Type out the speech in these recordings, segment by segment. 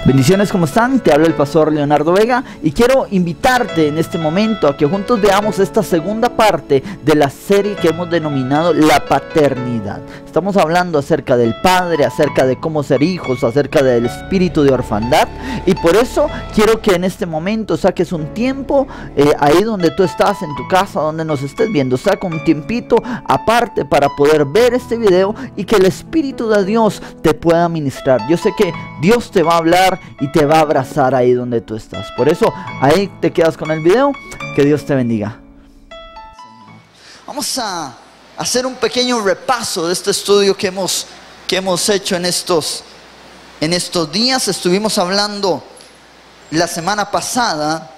Bendiciones, ¿cómo están? Te habla el pastor Leonardo Vega y quiero invitarte en este momento a que juntos veamos esta segunda parte de la serie que hemos denominado La Paternidad. Estamos hablando acerca del Padre, acerca de cómo ser hijos, acerca del espíritu de orfandad, y por eso quiero que en este momento saques un tiempo ahí donde tú estás, en tu casa, donde nos estés viendo. Saca un tiempito aparte para poder ver este video y que el Espíritu de Dios te pueda ministrar. Yo sé que Dios te va a hablar y te va a abrazar ahí donde tú estás. Por eso ahí te quedas con el video. Que Dios te bendiga. Vamos a hacer un pequeño repaso de este estudio que hemos hecho en estos días. Estuvimos hablando la semana pasada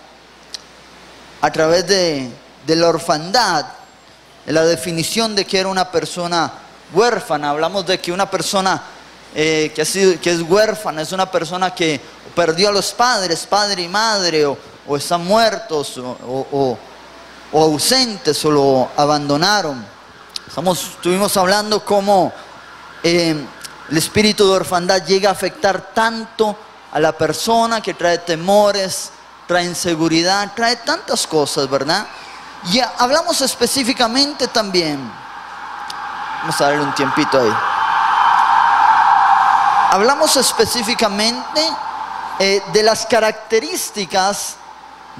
a través de la orfandad, de la definición de que era una persona huérfana. Hablamos de que una persona que es huérfana es una persona que perdió a los padres, padre y madre, o están muertos o ausentes o lo abandonaron. Estuvimos hablando cómo el espíritu de orfandad llega a afectar tanto a la persona, que trae temores, trae inseguridad, trae tantas cosas, ¿verdad? Y hablamos específicamente también, vamos a darle un tiempito ahí. Hablamos específicamente de las características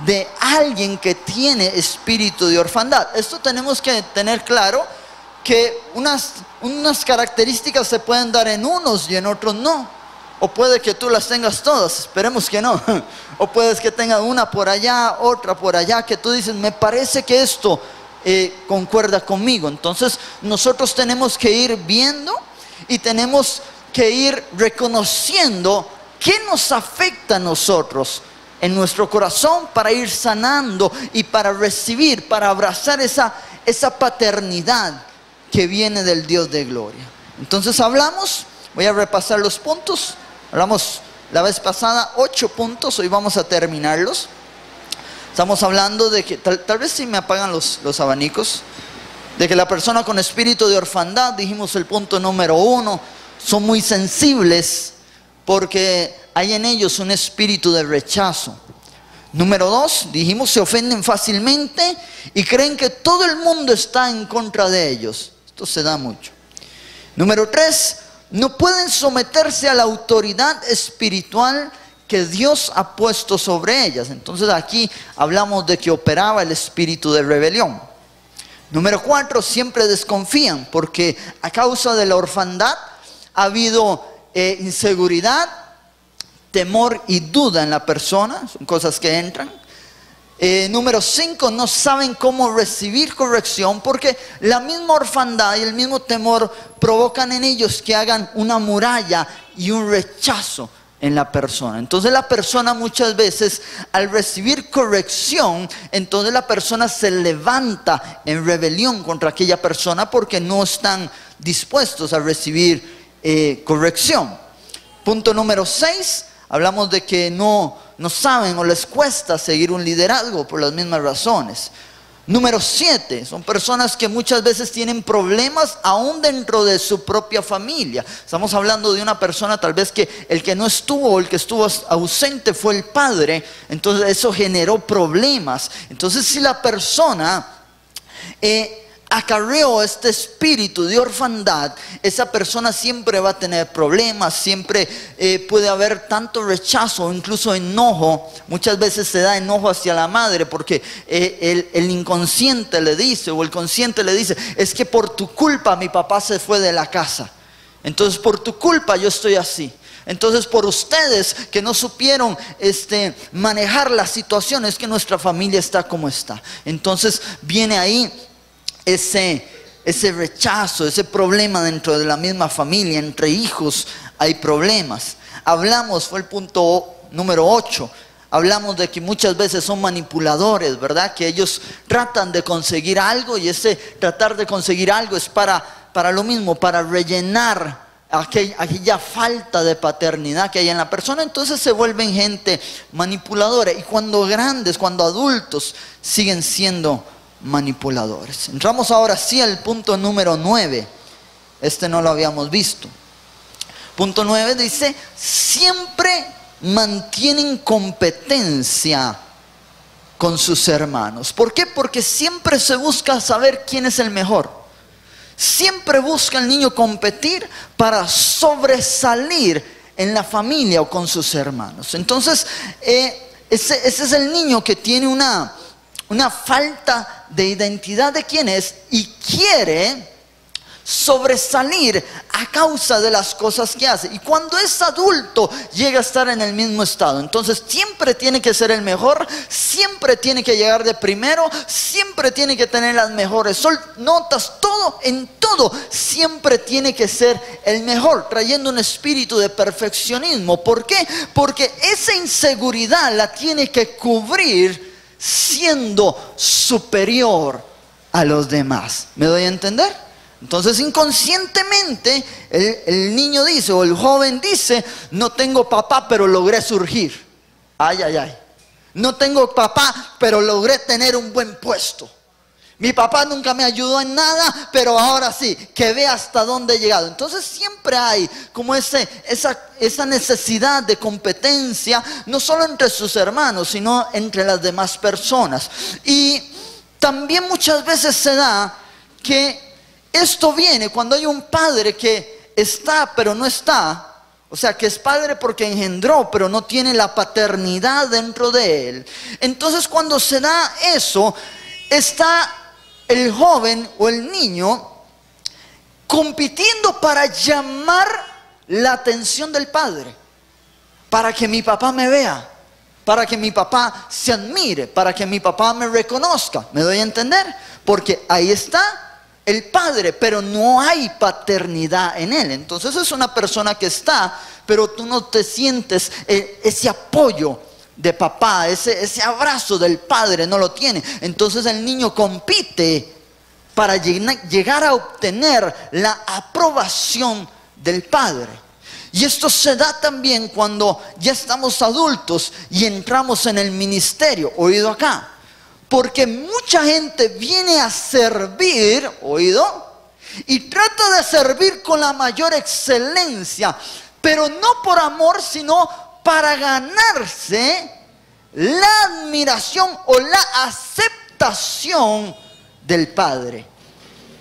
de alguien que tiene espíritu de orfandad. Esto tenemos que tener claro, que unas características se pueden dar en unos y en otros no. O puede que tú las tengas todas, esperemos que no. O puedes que tengas una por allá, otra por allá, que tú dices, me parece que esto concuerda conmigo. Entonces nosotros tenemos que ir viendo y tenemos que ir reconociendo qué nos afecta a nosotros en nuestro corazón, para ir sanando y para recibir, para abrazar esa paternidad que viene del Dios de gloria. Entonces voy a repasar los puntos. Hablamos la vez pasada 8 puntos, hoy vamos a terminarlos. Estamos hablando de que, tal vez si me apagan los abanicos, de que la persona con espíritu de orfandad, dijimos el punto número 1, son muy sensibles porque hay en ellos un espíritu de rechazo. Número 2, dijimos, se ofenden fácilmente y creen que todo el mundo está en contra de ellos. Esto se da mucho. Número 3, no pueden someterse a la autoridad espiritual que Dios ha puesto sobre ellas. Entonces aquí hablamos de que operaba el espíritu de rebelión. Número 4, siempre desconfían porque a causa de la orfandad ha habido inseguridad, temor y duda en la persona. Son cosas que entran. Número 5, no saben cómo recibir corrección porque la misma orfandad y el mismo temor provocan en ellos que hagan una muralla y un rechazo en la persona. Entonces la persona muchas veces, al recibir corrección, entonces la persona se levanta en rebelión contra aquella persona porque no están dispuestos a recibir corrección. Punto número 6, hablamos de que no saben o les cuesta seguir un liderazgo por las mismas razones. Número 7, son personas que muchas veces tienen problemas aún dentro de su propia familia. Estamos hablando de una persona tal vez que el que no estuvo o el que estuvo ausente fue el padre. Entonces eso generó problemas. Entonces si la persona acarreó este espíritu de orfandad, esa persona siempre va a tener problemas, siempre puede haber tanto rechazo o incluso enojo. Muchas veces se da enojo hacia la madre porque el inconsciente le dice, o el consciente le dice, es que por tu culpa mi papá se fue de la casa, entonces por tu culpa yo estoy así. Entonces por ustedes que no supieron manejar la situación es que nuestra familia está como está. Entonces viene ahí ese rechazo, ese problema dentro de la misma familia. Entre hijos hay problemas. Fue el punto número 8, hablamos de que muchas veces son manipuladores, ¿verdad? Que ellos tratan de conseguir algo y ese tratar de conseguir algo es para lo mismo, para rellenar aquella falta de paternidad que hay en la persona. Entonces se vuelven gente manipuladora, y cuando grandes, cuando adultos, siguen siendo manipuladores. Entramos ahora sí al punto número 9. No lo habíamos visto. Punto 9 dice, siempre mantienen competencia con sus hermanos. ¿Por qué? Porque siempre se busca saber quién es el mejor. Siempre busca el niño competir para sobresalir en la familia o con sus hermanos. Entonces, ese es el niño que tiene una falta de identidad de quién es y quiere sobresalir a causa de las cosas que hace. Y cuando es adulto llega a estar en el mismo estado. Entonces siempre tiene que ser el mejor, siempre tiene que llegar de primero, siempre tiene que tener las mejores notas, todo, en todo siempre tiene que ser el mejor, trayendo un espíritu de perfeccionismo. ¿Por qué? Porque esa inseguridad la tiene que cubrir siendo superior a los demás. ¿Me doy a entender? Entonces inconscientemente el niño dice, o el joven dice, no tengo papá pero logré surgir. Ay, ay, ay. No tengo papá pero logré tener un buen puesto. Mi papá nunca me ayudó en nada, pero ahora sí, que ve hasta dónde he llegado. Entonces siempre hay como esa necesidad de competencia, no solo entre sus hermanos, sino entre las demás personas. Y también muchas veces se da que esto viene cuando hay un padre que está pero no está. O sea, que es padre porque engendró, pero no tiene la paternidad dentro de él. Entonces cuando se da eso, está el joven o el niño compitiendo para llamar la atención del padre. Para que mi papá me vea, para que mi papá se admire, para que mi papá me reconozca. ¿Me doy a entender? Porque ahí está el padre, pero no hay paternidad en él. Entonces es una persona que está, pero tú no te sientes ese apoyo de papá, ese abrazo del padre no lo tiene. Entonces el niño compite para llegar a obtener la aprobación del padre. Y esto se da también cuando ya estamos adultos y entramos en el ministerio. Oído acá. Porque mucha gente viene a servir, oído, y trata de servir con la mayor excelencia, pero no por amor, sino para ganarse la admiración o la aceptación del Padre.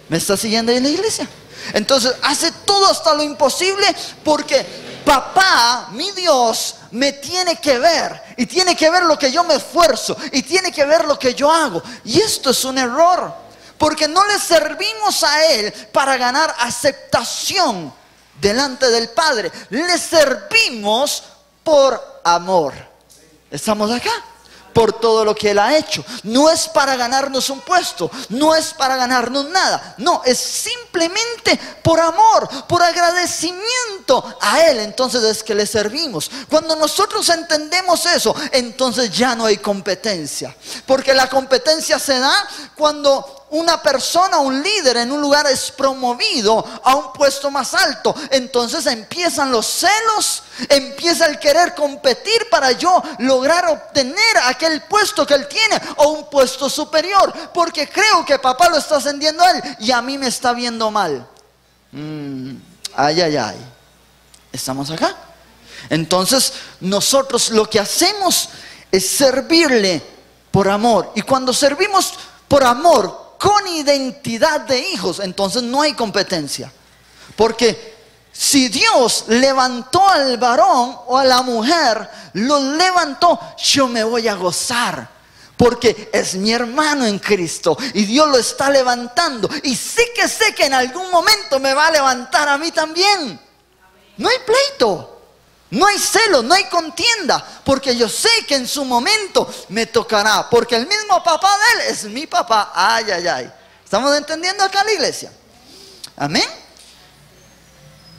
¿Me está siguiendo ahí en la iglesia? Entonces hace todo hasta lo imposible porque papá, mi Dios, me tiene que ver y tiene que ver lo que yo me esfuerzo y tiene que ver lo que yo hago. Y esto es un error, porque no le servimos a Él para ganar aceptación delante del Padre. Le servimos por amor. ¿Estamos acá? Por todo lo que Él ha hecho. No es para ganarnos un puesto, no es para ganarnos nada. No, es simplemente por amor, por agradecimiento a Él. Entonces es que le servimos. Cuando nosotros entendemos eso, entonces ya no hay competencia. Porque la competencia se da cuando una persona, un líder en un lugar es promovido a un puesto más alto. Entonces empiezan los celos, empieza el querer competir para yo lograr obtener aquel puesto que él tiene o un puesto superior, porque creo que papá lo está ascendiendo a él y a mí me está viendo mal. Ay, ay, ay. ¿Estamos acá? Entonces nosotros lo que hacemos es servirle por amor. Y cuando servimos por amor con identidad de hijos, entonces no hay competencia. Porque si Dios levantó al varón o a la mujer, lo levantó, yo me voy a gozar. Porque es mi hermano en Cristo y Dios lo está levantando. Y sé que en algún momento me va a levantar a mí también. No hay pleito, no hay celo, no hay contienda, porque yo sé que en su momento me tocará, porque el mismo papá de él es mi papá. Ay, ay, ay. ¿Estamos entendiendo acá la iglesia? Amén.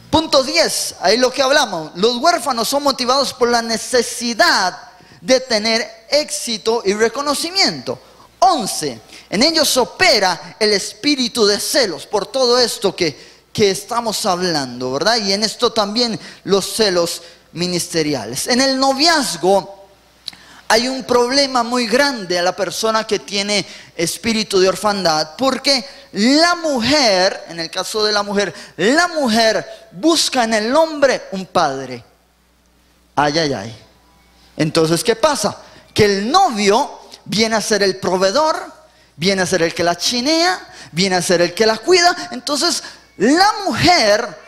Punto 10, ahí lo que hablamos. Los huérfanos son motivados por la necesidad de tener éxito y reconocimiento. 11, en ellos opera el espíritu de celos por todo esto que estamos hablando, ¿verdad? Y en esto también los celos ministeriales. En el noviazgo hay un problema muy grande a la persona que tiene espíritu de orfandad, porque la mujer, en el caso de la mujer busca en el hombre un padre. Ay, ay, ay. Entonces, ¿qué pasa? Que el novio viene a ser el proveedor, viene a ser el que la chinea, viene a ser el que la cuida. Entonces, la mujer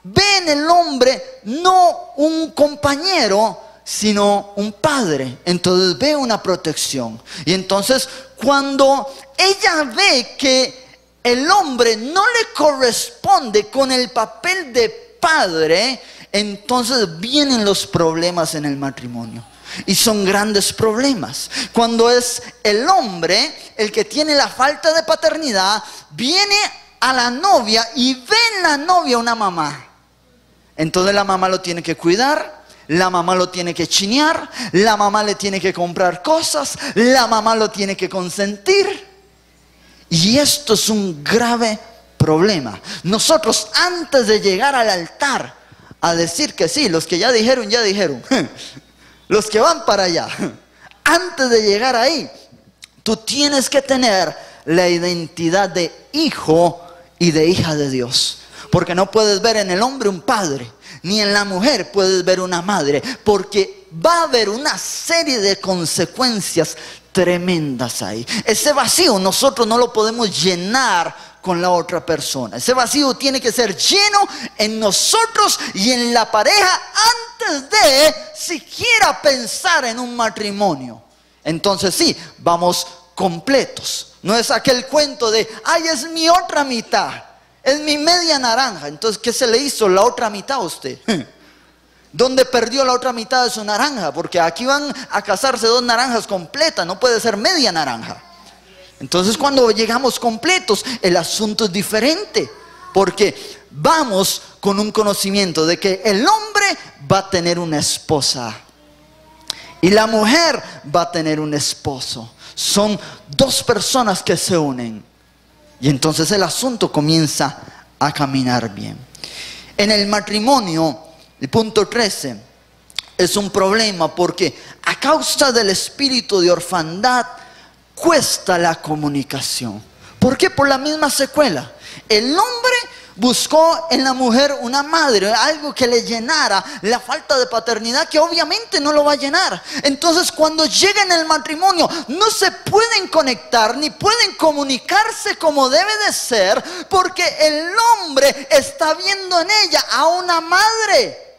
ve en el hombre no un compañero, sino un padre. Entonces ve una protección. Y entonces cuando ella ve que el hombre no le corresponde con el papel de padre, entonces vienen los problemas en el matrimonio. Y son grandes problemas. Cuando es el hombre el que tiene la falta de paternidad, viene a la novia y ve en la novia una mamá. Entonces la mamá lo tiene que cuidar, la mamá lo tiene que chinear, la mamá le tiene que comprar cosas, la mamá lo tiene que consentir. Y esto es un grave problema. Nosotros, antes de llegar al altar a decir que sí, los que ya dijeron, los que van para allá, antes de llegar ahí, tú tienes que tener la identidad de hijo y de hija de Dios. Porque no puedes ver en el hombre un padre, ni en la mujer puedes ver una madre, porque va a haber una serie de consecuencias tremendas ahí. Ese vacío nosotros no lo podemos llenar con la otra persona. Ese vacío tiene que ser lleno en nosotros y en la pareja antes de siquiera pensar en un matrimonio. Entonces sí, vamos completos. No es aquel cuento de, ay, es mi otra mitad, es mi media naranja. Entonces, ¿qué se le hizo la otra mitad a usted? ¿Dónde perdió la otra mitad de su naranja? Porque aquí van a casarse dos naranjas completas, no puede ser media naranja. Entonces, cuando llegamos completos, el asunto es diferente. Porque vamos con un conocimiento de que el hombre va a tener una esposa y la mujer va a tener un esposo. Son dos personas que se unen. Y entonces el asunto comienza a caminar bien. En el matrimonio, el punto 13, es un problema porque a causa del espíritu de orfandad cuesta la comunicación. ¿Por qué? Por la misma secuela. El hombre buscó en la mujer una madre, algo que le llenara la falta de paternidad, que obviamente no lo va a llenar. Entonces, cuando llega en el matrimonio, no se pueden conectar ni pueden comunicarse como debe de ser, porque el hombre está viendo en ella a una madre.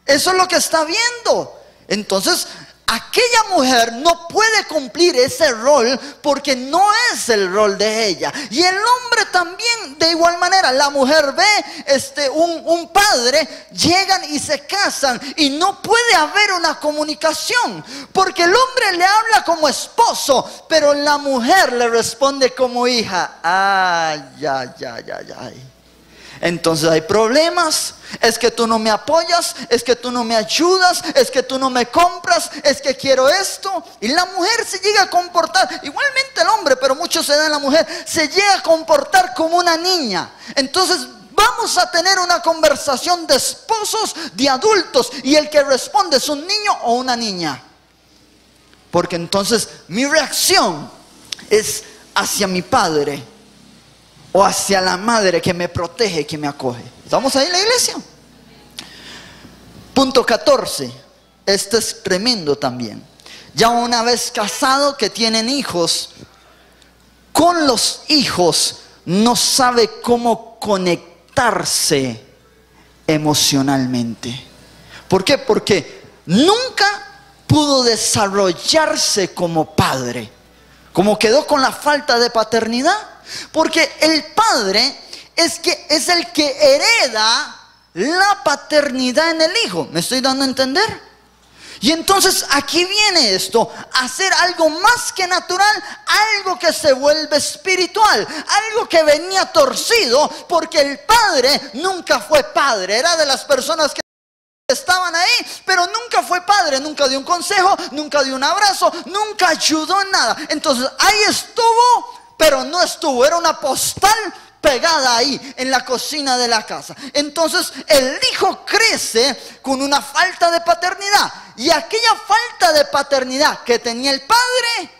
Eso es lo que está viendo. Entonces, aquella mujer no puede cumplir ese rol porque no es el rol de ella. Y el hombre también, de igual manera. La mujer ve un padre, llegan y se casan y no puede haber una comunicación, porque el hombre le habla como esposo, pero la mujer le responde como hija. Ay. Entonces hay problemas. Es que tú no me apoyas, es que tú no me ayudas, es que tú no me compras, es que quiero esto. Y la mujer se llega a comportar, igualmente el hombre, pero mucho se da en la mujer, se llega a comportar como una niña. Entonces vamos a tener una conversación de esposos, de adultos, y el que responde es un niño o una niña. Porque entonces mi reacción es hacia mi padre o hacia la madre que me protege, que me acoge. ¿Estamos ahí en la iglesia? Punto 14. Este es tremendo también. Ya una vez casado, que tienen hijos, con los hijos no sabe cómo conectarse emocionalmente. ¿Por qué? Porque nunca pudo desarrollarse como padre. Como quedó con la falta de paternidad. Porque el padre es el que hereda la paternidad en el hijo. ¿Me estoy dando a entender? Y entonces aquí viene esto, hacer algo más que natural, algo que se vuelve espiritual, algo que venía torcido, porque el padre nunca fue padre, era de las personas que estaban ahí, pero nunca fue padre, nunca dio un consejo, nunca dio un abrazo, nunca ayudó en nada. Entonces ahí estuvo, pero no estuvo, era una postal pegada ahí en la cocina de la casa. Entonces el hijo crece con una falta de paternidad, y aquella falta de paternidad que tenía el padre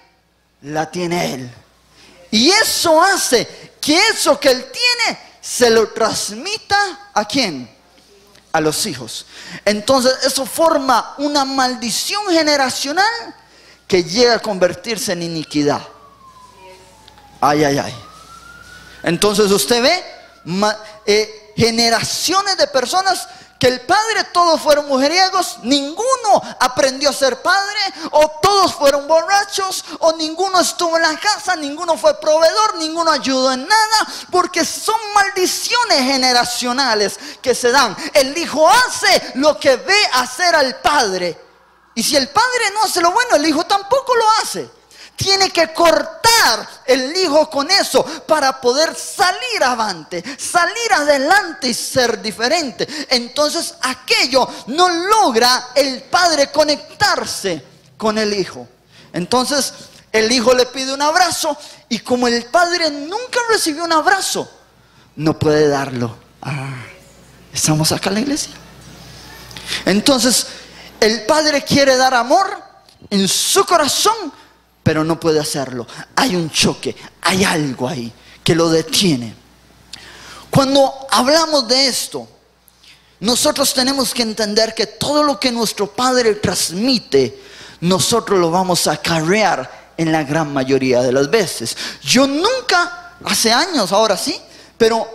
la tiene él, y eso hace que eso que él tiene se lo transmita ¿a quién? a los hijos. Entonces eso forma una maldición generacional que llega a convertirse en iniquidad. Ay, ay, ay. Entonces usted ve generaciones de personas que el padre, todos fueron mujeriegos, ninguno aprendió a ser padre, o todos fueron borrachos, o ninguno estuvo en la casa, ninguno fue proveedor, ninguno ayudó en nada, porque son maldiciones generacionales que se dan. El hijo hace lo que ve hacer al padre, y si el padre no hace lo bueno, el hijo tampoco lo hace. Tiene que cortar el hijo con eso para poder salir avante, salir adelante y ser diferente. Entonces aquello no logra el padre conectarse con el hijo. Entonces el hijo le pide un abrazo, y como el padre nunca recibió un abrazo, no puede darlo. ¿Estamos acá en la iglesia? Entonces el padre quiere dar amor en su corazón, pero no puede hacerlo. Hay un choque, hay algo ahí que lo detiene. Cuando hablamos de esto, nosotros tenemos que entender que todo lo que nuestro padre transmite, nosotros lo vamos a acarrear en la gran mayoría de las veces. Yo nunca, hace años, ahora sí, pero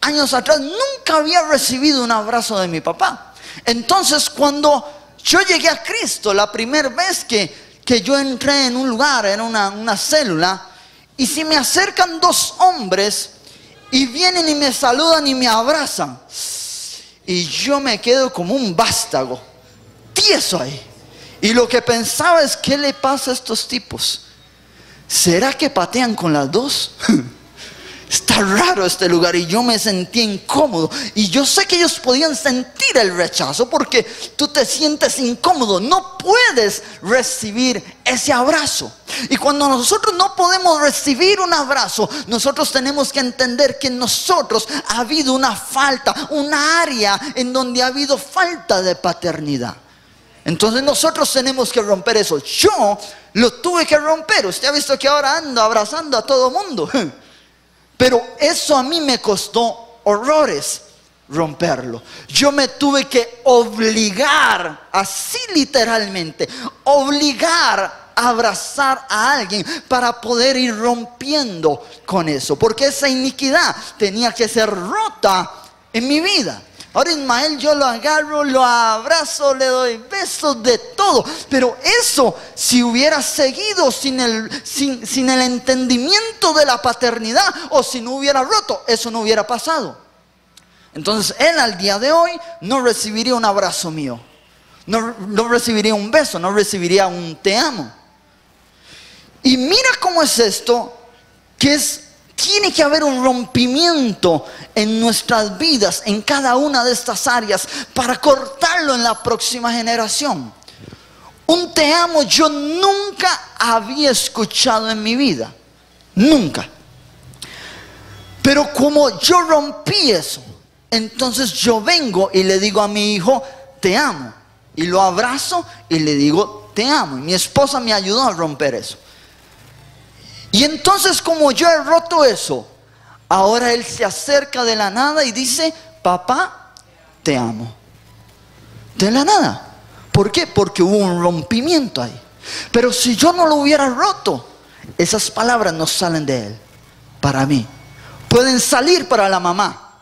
años atrás, nunca había recibido un abrazo de mi papá. Entonces cuando yo llegué a Cristo, la primera vez que yo entré en un lugar, en una célula, y si me acercan dos hombres y vienen y me saludan y me abrazan, y yo me quedo como un vástago, tieso ahí. Y lo que pensaba es, ¿qué le pasa a estos tipos? ¿Será que patean con las dos? Está raro este lugar, y yo me sentí incómodo. Y yo sé que ellos podían sentir el rechazo, porque tú te sientes incómodo, no puedes recibir ese abrazo. Y cuando nosotros no podemos recibir un abrazo, nosotros tenemos que entender que en nosotros ha habido una falta, una área en donde ha habido falta de paternidad. Entonces nosotros tenemos que romper eso. Yo lo tuve que romper. Usted ha visto que ahora ando abrazando a todo mundo. Pero eso a mí me costó horrores romperlo. Yo me tuve que obligar, así literalmente, obligar a abrazar a alguien para poder ir rompiendo con eso. Porque esa iniquidad tenía que ser rota en mi vida. Ahora Ismael, yo lo agarro, lo abrazo, le doy besos, de todo. Pero eso, si hubiera seguido sin el entendimiento de la paternidad, o si no hubiera roto, eso no hubiera pasado. Entonces él al día de hoy no recibiría un abrazo mío, no recibiría un beso, no recibiría un te amo. Y mira cómo es esto, que tiene que haber un rompimiento en nuestras vidas, en cada una de estas áreas, para cortarlo en la próxima generación. Un te amo yo nunca había escuchado en mi vida, nunca. Pero como yo rompí eso, entonces yo vengo y le digo a mi hijo, te amo. Y lo abrazo y le digo, te amo. Y mi esposa me ayudó a romper eso. Y entonces como yo he roto eso, ahora él se acerca de la nada y dice, papá, te amo. De la nada. ¿Por qué? Porque hubo un rompimiento ahí. Pero si yo no lo hubiera roto, esas palabras no salen de él. Para mí. Pueden salir para la mamá,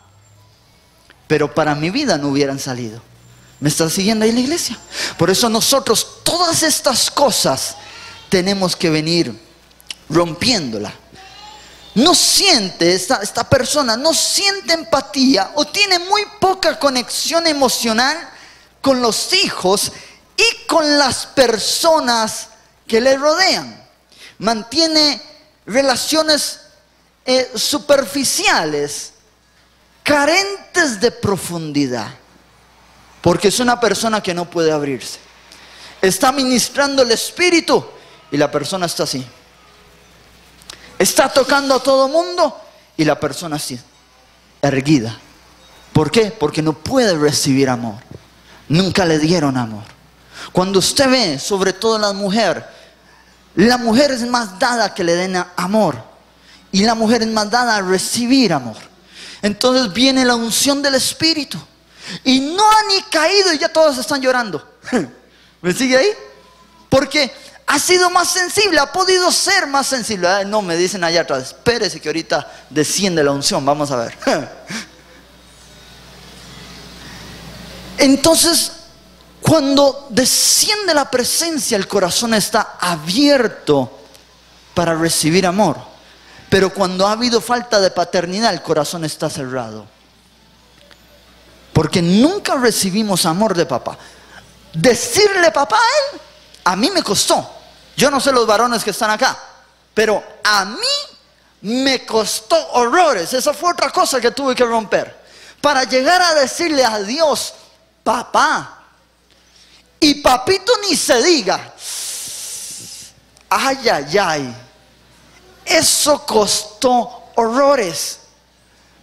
pero para mi vida no hubieran salido. ¿Me están siguiendo ahí en la iglesia? Por eso nosotros todas estas cosas tenemos que venir rompiéndola. No siente, esta persona no siente empatía, o tiene muy poca conexión emocional con los hijos y con las personas que le rodean. Mantiene relaciones superficiales, carentes de profundidad, porque es una persona que no puede abrirse. Está ministrando el espíritu y la persona está así. Está tocando a todo mundo y la persona así, erguida. ¿Por qué? Porque no puede recibir amor. Nunca le dieron amor. Cuando usted ve, sobre todo la mujer es más dada que le den amor, y la mujer es más dada a recibir amor. Entonces viene la unción del espíritu Y no ha ni caído y ya todos están llorando. ¿Me sigue ahí? Porque ha sido más sensible, ha podido ser más sensible. No, me dicen allá atrás, espérese que ahorita desciende la unción, vamos a ver. Entonces, cuando desciende la presencia, el corazón está abierto para recibir amor. Pero cuando ha habido falta de paternidad, el corazón está cerrado. Porque nunca recibimos amor de papá. Decirle papá a él, a mí me costó. Yo no sé los varones que están acá, pero a mí me costó horrores. Esa fue otra cosa que tuve que romper. Para llegar a decirle a Dios, papá. Y papito ni se diga. Ay, ay, ay. Eso costó horrores.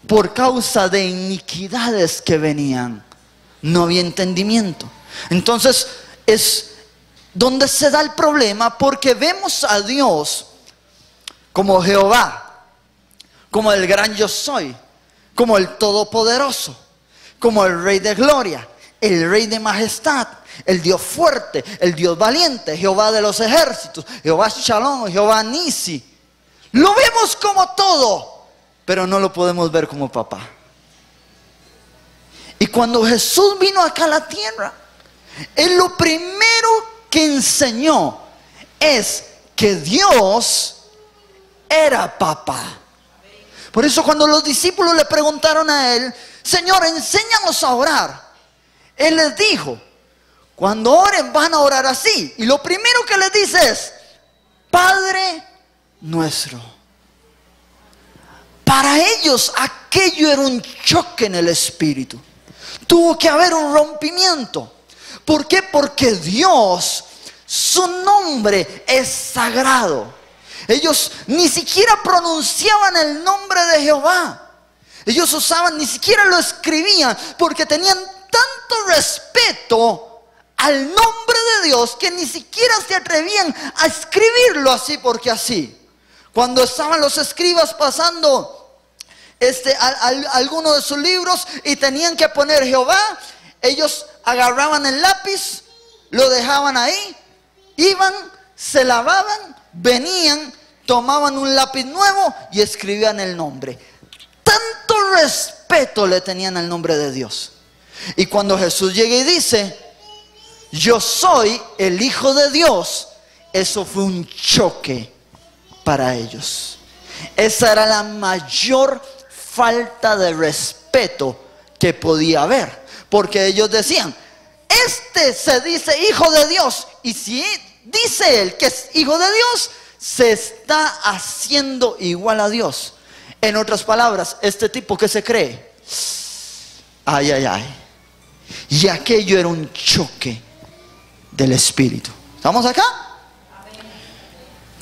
Por causa de iniquidades que venían. No había entendimiento. Entonces es donde se da el problema, porque vemos a Dios como Jehová, como el gran yo soy, como el todopoderoso, como el rey de gloria, el rey de majestad, el Dios fuerte, el Dios valiente, Jehová de los ejércitos, Jehová Shalom, Jehová Nisi. Lo vemos como todo, pero no lo podemos ver como papá. Y cuando Jesús vino acá a la tierra, Él lo primero que enseñó es que Dios era papá. Por eso cuando los discípulos le preguntaron a Él, Señor, enséñanos a orar, Él les dijo, cuando oren van a orar así. Y lo primero que les dice es, Padre nuestro. Para ellos aquello era un choque en el espíritu. Tuvo que haber un rompimiento. ¿Por qué? Porque Dios, su nombre es sagrado. Ellos ni siquiera pronunciaban el nombre de Jehová. Ellos usaban, ni siquiera lo escribían, porque tenían tanto respeto al nombre de Dios que ni siquiera se atrevían a escribirlo así porque así. Cuando estaban los escribas pasando alguno de sus libros y tenían que poner Jehová, ellos agarraban el lápiz, lo dejaban ahí, iban, se lavaban, venían, tomaban un lápiz nuevo y escribían el nombre. Tanto respeto le tenían al nombre de Dios. Y cuando Jesús llega y dice, yo soy el Hijo de Dios, eso fue un choque para ellos. Esa era la mayor falta de respeto que podía haber. Porque ellos decían, este se dice Hijo de Dios, y si dice él que es Hijo de Dios, se está haciendo igual a Dios. En otras palabras, este tipo que se cree, ay, ay, ay. Y aquello era un choque del espíritu. ¿Estamos acá?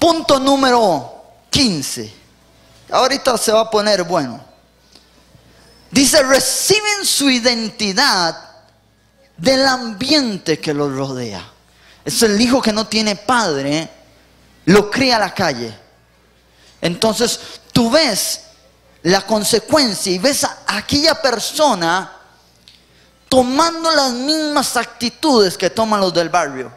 Punto número 15. Ahorita se va a poner bueno. Dice, reciben su identidad del ambiente que los rodea. Es el hijo que no tiene padre, lo cría a la calle. Entonces tú ves la consecuencia y ves a aquella persona tomando las mismas actitudes que toman los del barrio.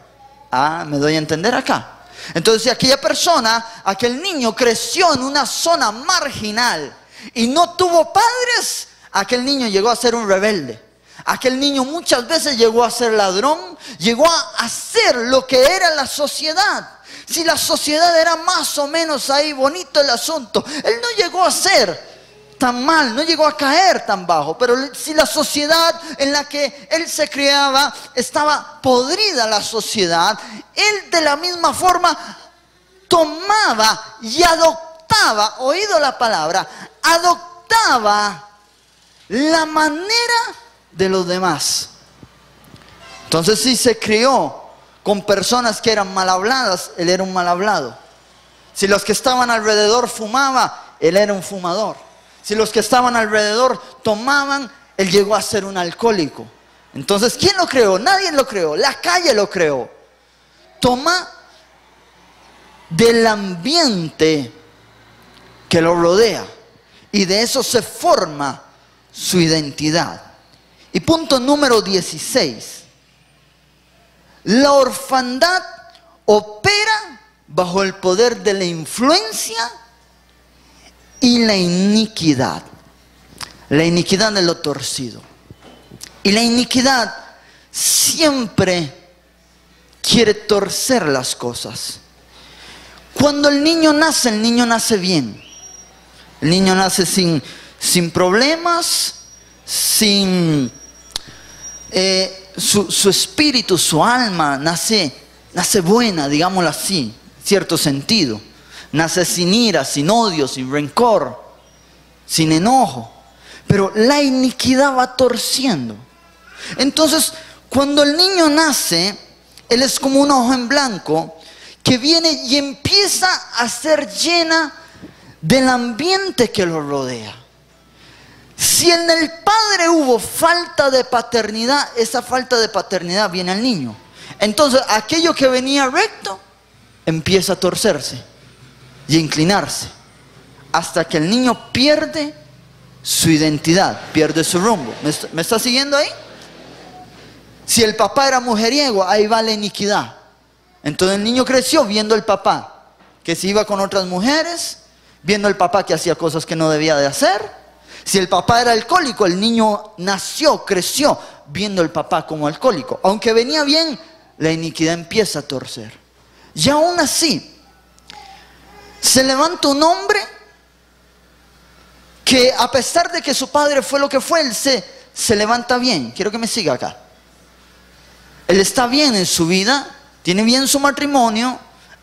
Ah, ¿me doy a entender acá? Entonces si aquella persona, aquel niño creció en una zona marginal y no tuvo padres, aquel niño llegó a ser un rebelde. Aquel niño muchas veces llegó a ser ladrón, llegó a hacer lo que era la sociedad. Si la sociedad era más o menos ahí bonito el asunto, él no llegó a ser tan mal, no llegó a caer tan bajo. Pero si la sociedad en la que él se criaba estaba podrida, la sociedad, él de la misma forma tomaba y adoptaba, oído la palabra, adoptaba la manera de los demás. Entonces si se crió con personas que eran mal habladas, él era un mal hablado. Si los que estaban alrededor fumaban, él era un fumador. Si los que estaban alrededor tomaban, él llegó a ser un alcohólico. Entonces, ¿quién lo creó? Nadie lo creó, la calle lo creó. Toma del ambiente que lo rodea y de eso se forma su identidad. Y punto número 16. La orfandad opera bajo el poder de la influencia y la iniquidad. La iniquidad es lo torcido. Y la iniquidad siempre quiere torcer las cosas. Cuando el niño nace bien. El niño nace sin problemas, sin su espíritu, su alma nace buena, digámoslo así, cierto sentido. Nace sin ira, sin odio, sin rencor, sin enojo. Pero la iniquidad va torciendo. Entonces, cuando el niño nace, él es como una hoja en blanco que viene y empieza a ser llena del ambiente que lo rodea. Si en el padre hubo falta de paternidad, esa falta de paternidad viene al niño. Entonces, aquello que venía recto empieza a torcerse y a inclinarse, hasta que el niño pierde su identidad, pierde su rumbo. ¿Me está siguiendo ahí? Si el papá era mujeriego, ahí va la iniquidad. Entonces el niño creció viendo el papá que se iba con otras mujeres, viendo el papá que hacía cosas que no debía de hacer. Si el papá era alcohólico, el niño creció viendo el papá como alcohólico. Aunque venía bien, la iniquidad empieza a torcer. Y aún así, se levanta un hombre que, a pesar de que su padre fue lo que fue, él se levanta bien. Quiero que me siga acá. Él está bien en su vida, tiene bien su matrimonio,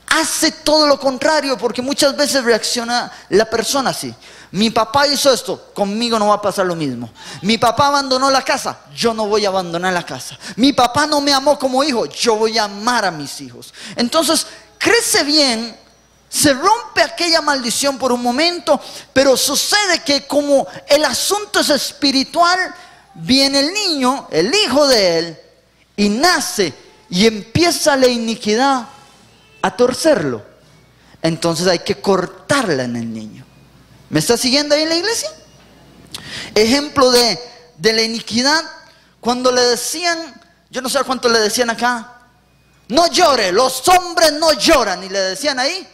hace todo lo contrario, porque muchas veces reacciona la persona así. Mi papá hizo esto, conmigo no va a pasar lo mismo. Mi papá abandonó la casa, yo no voy a abandonar la casa. Mi papá no me amó como hijo, yo voy a amar a mis hijos. Entonces, crece bien, se rompe aquella maldición por un momento, pero sucede que como el asunto es espiritual, viene el niño, el hijo de él, y nace y empieza la iniquidad a torcerlo. Entonces hay que cortarla en el niño. ¿Me está siguiendo ahí en la iglesia? Ejemplo de la iniquidad, cuando le decían, yo no sé cuánto le decían acá, no llore, los hombres no lloran. Y le decían ahí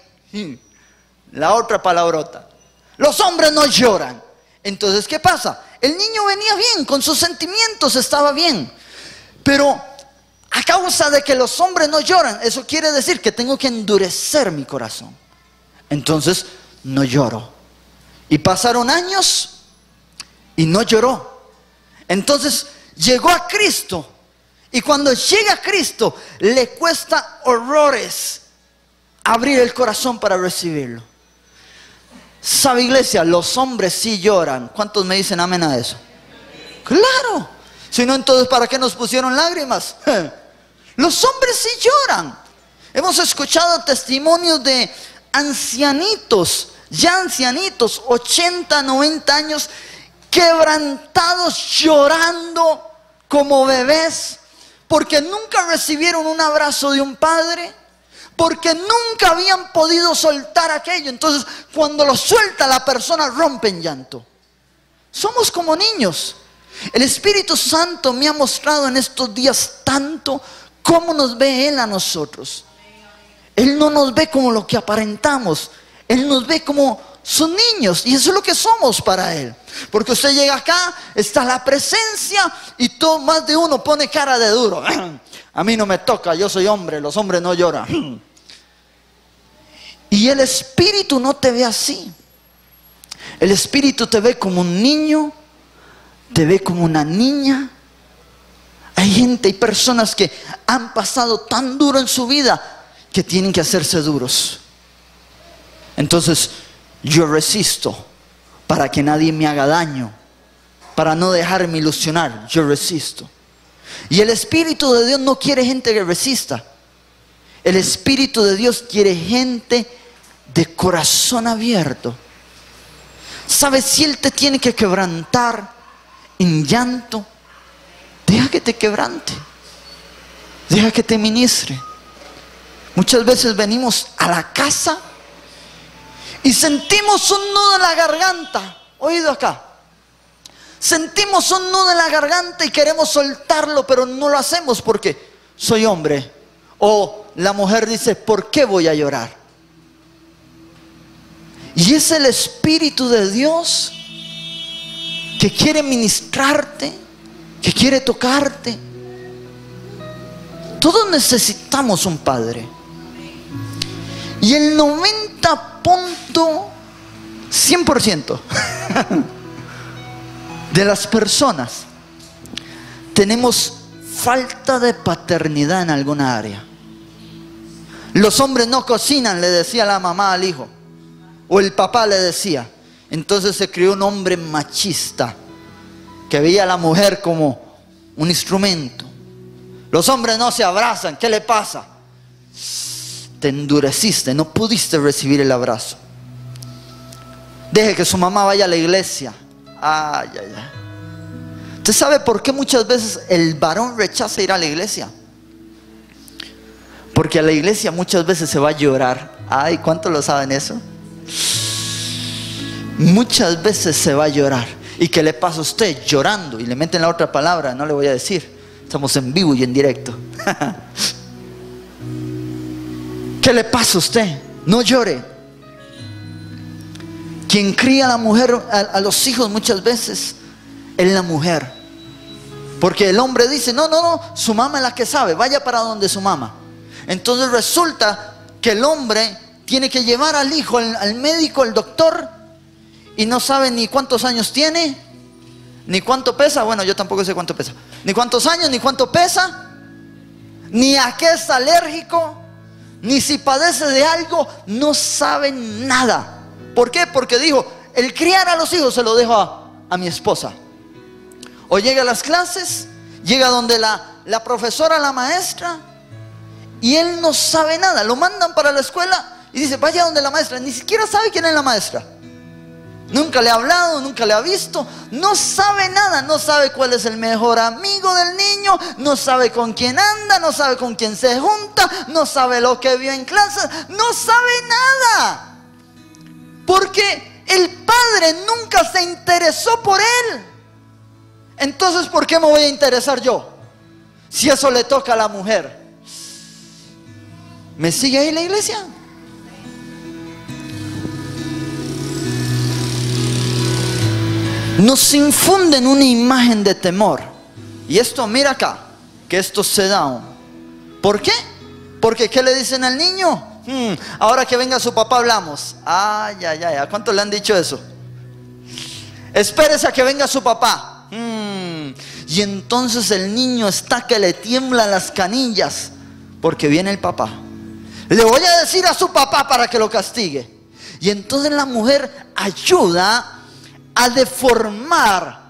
la otra palabrota, los hombres no lloran. Entonces, ¿qué pasa? El niño venía bien, con sus sentimientos estaba bien, pero a causa de que los hombres no lloran, eso quiere decir que tengo que endurecer mi corazón. Entonces no lloro. Y pasaron años y no lloró. Entonces llegó a Cristo, y cuando llega a Cristo le cuesta horrores abrir el corazón para recibirlo. ¿Sabe, iglesia? Los hombres sí lloran. ¿Cuántos me dicen amén a eso? Claro. Si no, entonces ¿para qué nos pusieron lágrimas? Los hombres sí lloran. Hemos escuchado testimonios de ancianitos, ya ancianitos, 80, 90 años, quebrantados, llorando como bebés, porque nunca recibieron un abrazo de un padre, porque nunca habían podido soltar aquello. Entonces, cuando lo suelta, la persona rompe en llanto. Somos como niños. El Espíritu Santo me ha mostrado en estos días tanto cómo nos ve Él a nosotros. Él no nos ve como lo que aparentamos. Él nos ve como sus niños, y eso es lo que somos para Él. Porque usted llega acá, está la presencia, y todo, más de uno pone cara de duro. A mí no me toca, yo soy hombre, los hombres no lloran. Y el Espíritu no te ve así. El Espíritu te ve como un niño, te ve como una niña. Hay gente, hay personas que han pasado tan duro en su vida que tienen que hacerse duros. Entonces yo resisto para que nadie me haga daño, para no dejarme ilusionar. Yo resisto. Y el Espíritu de Dios no quiere gente que resista. El Espíritu de Dios quiere gente de corazón abierto. ¿Sabes? Si Él te tiene que quebrantar en llanto, deja que te quebrante, deja que te ministre. Muchas veces venimos a la casa y sentimos un nudo en la garganta. Oído acá. Sentimos un nudo en la garganta y queremos soltarlo, pero no lo hacemos porque soy hombre. O la mujer dice, ¿por qué voy a llorar? Y es el Espíritu de Dios que quiere ministrarte, que quiere tocarte. Todos necesitamos un padre. Y el 100% de las personas tenemos falta de paternidad en alguna área. Los hombres no cocinan, le decía la mamá al hijo, o el papá le decía. Entonces se crió un hombre machista que veía a la mujer como un instrumento. Los hombres no se abrazan, ¿qué le pasa? Te endureciste, no pudiste recibir el abrazo. Deje que su mamá vaya a la iglesia. Ay, ay, ay. ¿Usted sabe por qué muchas veces el varón rechaza ir a la iglesia? Porque a la iglesia muchas veces se va a llorar. Ay, ¿cuántos lo saben eso? Muchas veces se va a llorar. ¿Y qué le pasa a usted? Llorando. Y le meten la otra palabra, no le voy a decir. Estamos en vivo y en directo. ¿Qué le pasa a usted? No llore. Quien cría a la mujer, a los hijos muchas veces, es la mujer. Porque el hombre dice, no, su mamá es la que sabe, vaya para donde su mamá. Entonces resulta que el hombre tiene que llevar al hijo al médico, al doctor, y no sabe ni cuántos años tiene, ni cuánto pesa. Bueno, yo tampoco sé cuánto pesa. Ni cuántos años, ni cuánto pesa, ni a qué es alérgico, ni si padece de algo. No sabe nada. ¿Por qué? Porque dijo, el criar a los hijos se lo dejo a mi esposa. O llega a las clases, llega donde la profesora, la maestra, y él no sabe nada. Lo mandan para la escuela y dice, vaya donde la maestra. Ni siquiera sabe quién es la maestra. Nunca le ha hablado, nunca le ha visto. No sabe nada, no sabe cuál es el mejor amigo del niño. No sabe con quién anda, no sabe con quién se junta. No sabe lo que vio en clase. No sabe nada. Porque el padre nunca se interesó por él. Entonces, ¿por qué me voy a interesar yo? Si eso le toca a la mujer. ¿Me sigue ahí la iglesia? Nos infunden una imagen de temor. Y esto, mira acá, que esto se da aún. ¿Por qué? Porque ¿qué le dicen al niño? Ahora que venga su papá hablamos. Ay, ay, ay, ¿a cuánto le han dicho eso? Espérese a que venga su papá. Y entonces el niño está que le tiemblan las canillas porque viene el papá. Le voy a decir a su papá para que lo castigue. Y entonces la mujer ayuda a deformar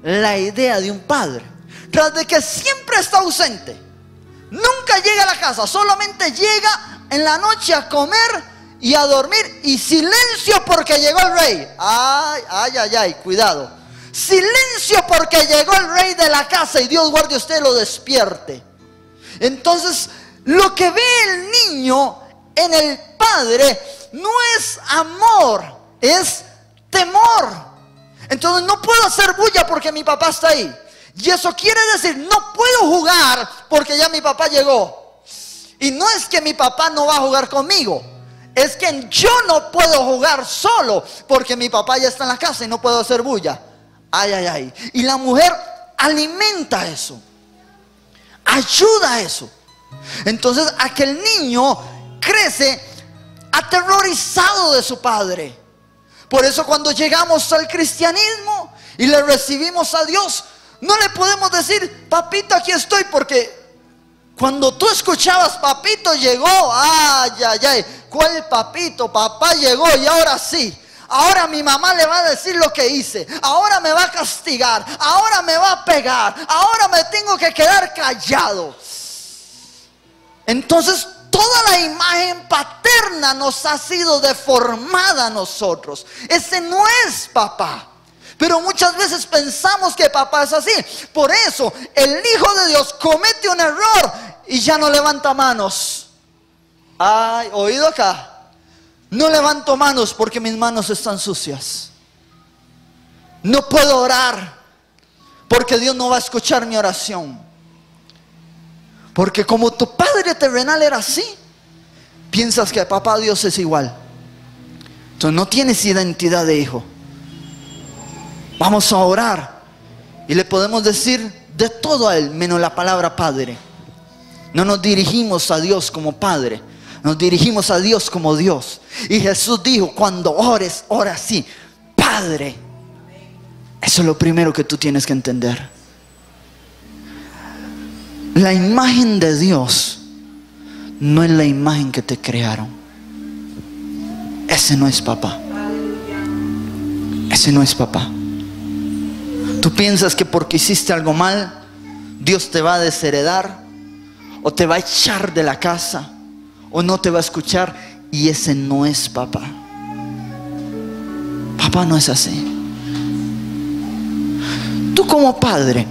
la idea de un padre. Tras de que siempre está ausente, nunca llega a la casa, solamente llega en la noche a comer y a dormir. Y silencio porque llegó el rey. Ay, ay, ay, ay, cuidado. Silencio porque llegó el rey de la casa y Dios guarde usted lo despierte. Entonces lo que ve el niño en el padre no es amor, es temor. Entonces no puedo hacer bulla porque mi papá está ahí. Y eso quiere decir, no puedo jugar porque ya mi papá llegó. Y no es que mi papá no va a jugar conmigo, es que yo no puedo jugar solo porque mi papá ya está en la casa y no puedo hacer bulla. Ay, ay, ay. Y la mujer alimenta eso, ayuda a eso. Entonces aquel niño crece aterrorizado de su padre. Por eso cuando llegamos al cristianismo y le recibimos a Dios, no le podemos decir, papito, aquí estoy, porque cuando tú escuchabas, papito llegó, ay, ay, ay, ¿cuál papito? Papá llegó y ahora sí. Ahora mi mamá le va a decir lo que hice. Ahora me va a castigar. Ahora me va a pegar. Ahora me tengo que quedar callado. Entonces toda la imagen paterna nos ha sido deformada a nosotros. Ese no es papá. Pero muchas veces pensamos que papá es así. Por eso el Hijo de Dios comete un error y ya no levanta manos. Ay, oído acá. No levanto manos porque mis manos están sucias. No puedo orar porque Dios no va a escuchar mi oración. Porque como tu padre terrenal era así, piensas que papá Dios es igual. Entonces no tienes identidad de hijo. Vamos a orar y le podemos decir de todo a Él, menos la palabra Padre. No nos dirigimos a Dios como Padre, nos dirigimos a Dios como Dios. Y Jesús dijo, cuando ores, ora así, Padre. Eso es lo primero que tú tienes que entender. La imagen de Dios no es la imagen que te crearon. Ese no es papá. Ese no es papá. Tú piensas que porque hiciste algo mal, Dios te va a desheredar, o te va a echar de la casa, o no te va a escuchar, y ese no es papá. Papá no es así. Tú como padre,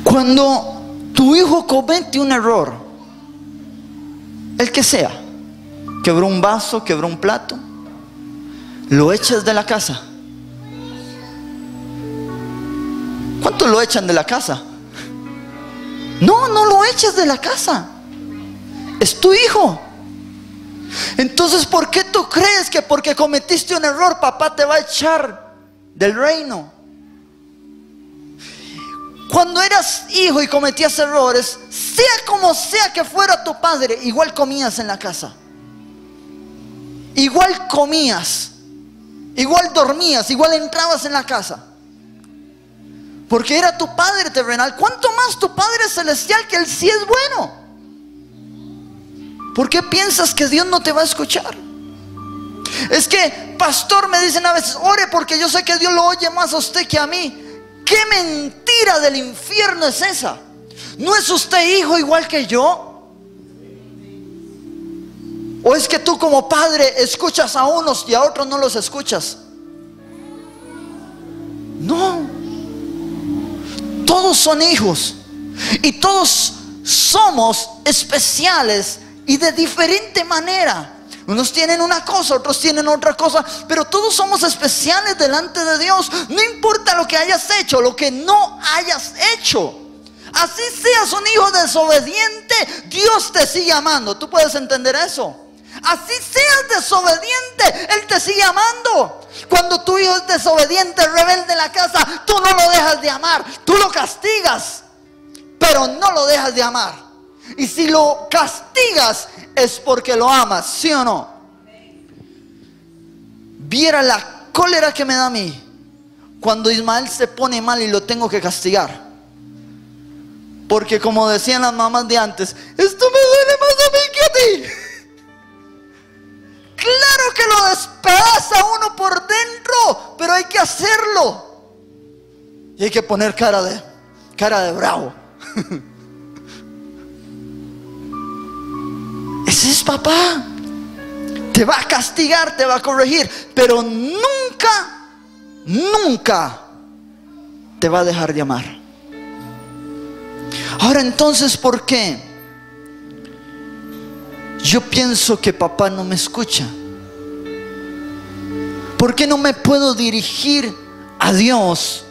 cuando tu hijo comete un error, el que sea, quebró un vaso, quebró un plato, lo echas de la casa. ¿Cuántos lo echan de la casa? No, no lo eches de la casa. Es tu hijo. Entonces, ¿por qué tú crees que porque cometiste un error, papá te va a echar del reino? Cuando eras hijo y cometías errores, sea como sea que fuera tu padre, igual comías en la casa. Igual comías, igual dormías, igual entrabas en la casa. Porque era tu padre terrenal. ¿Cuánto más tu Padre celestial, que Él sí es bueno? ¿Por qué piensas que Dios no te va a escuchar? Es que, pastor, me dicen a veces, ore porque yo sé que Dios lo oye más a usted que a mí. ¿Qué mentira del infierno es esa? ¿No es usted hijo igual que yo? ¿O es que tú como padre escuchas a unos y a otros no los escuchas? No. Todos son hijos y todos somos especiales y de diferente manera. Unos tienen una cosa, otros tienen otra cosa, pero todos somos especiales delante de Dios. No importa lo que hayas hecho, lo que no hayas hecho. Así seas un hijo desobediente, Dios te sigue amando. ¿Tú puedes entender eso? Así seas desobediente, Él te sigue amando. Cuando tu hijo es desobediente, rebelde en la casa, tú no lo dejas de amar. Tú lo castigas, pero no lo dejas de amar. Y si lo castigas, es porque lo amas, ¿sí o no? Viera la cólera que me da a mí cuando Ismael se pone mal y lo tengo que castigar. Porque como decían las mamás de antes, esto me duele más a mí que a ti. Claro que lo despedaza uno por dentro, pero hay que hacerlo. Y hay que poner cara de bravo. Ese es papá. Te va a castigar, te va a corregir, pero nunca, nunca te va a dejar de amar. Ahora entonces, ¿por qué yo pienso que papá no me escucha? ¿Por qué no me puedo dirigir a Dios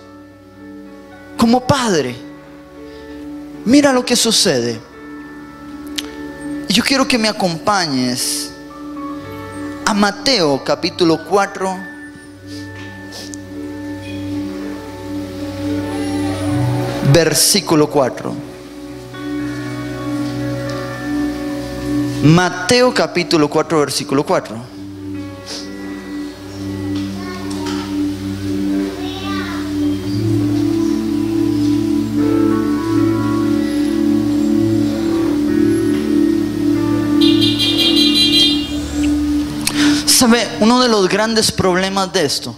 como padre? Mira lo que sucede. Yo quiero que me acompañes a Mateo capítulo 4, versículo 4. Mateo capítulo 4, versículo 4. ¿Sabe? Uno de los grandes problemas de esto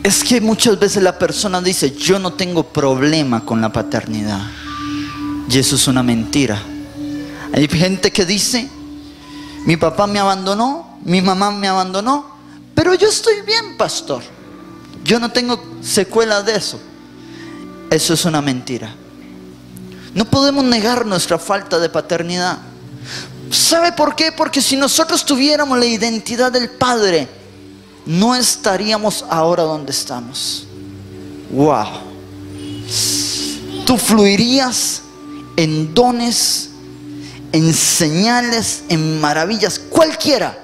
es que muchas veces la persona dice, yo no tengo problema con la paternidad. Y eso es una mentira. Hay gente que dice, mi papá me abandonó, mi mamá me abandonó, pero yo estoy bien, pastor. Yo no tengo secuelas de eso. Eso es una mentira. No podemos negar nuestra falta de paternidad. ¿Sabe por qué? Porque si nosotros tuviéramos la identidad del Padre, no estaríamos ahora donde estamos. Wow. Tú fluirías en dones, en señales, en maravillas, cualquiera,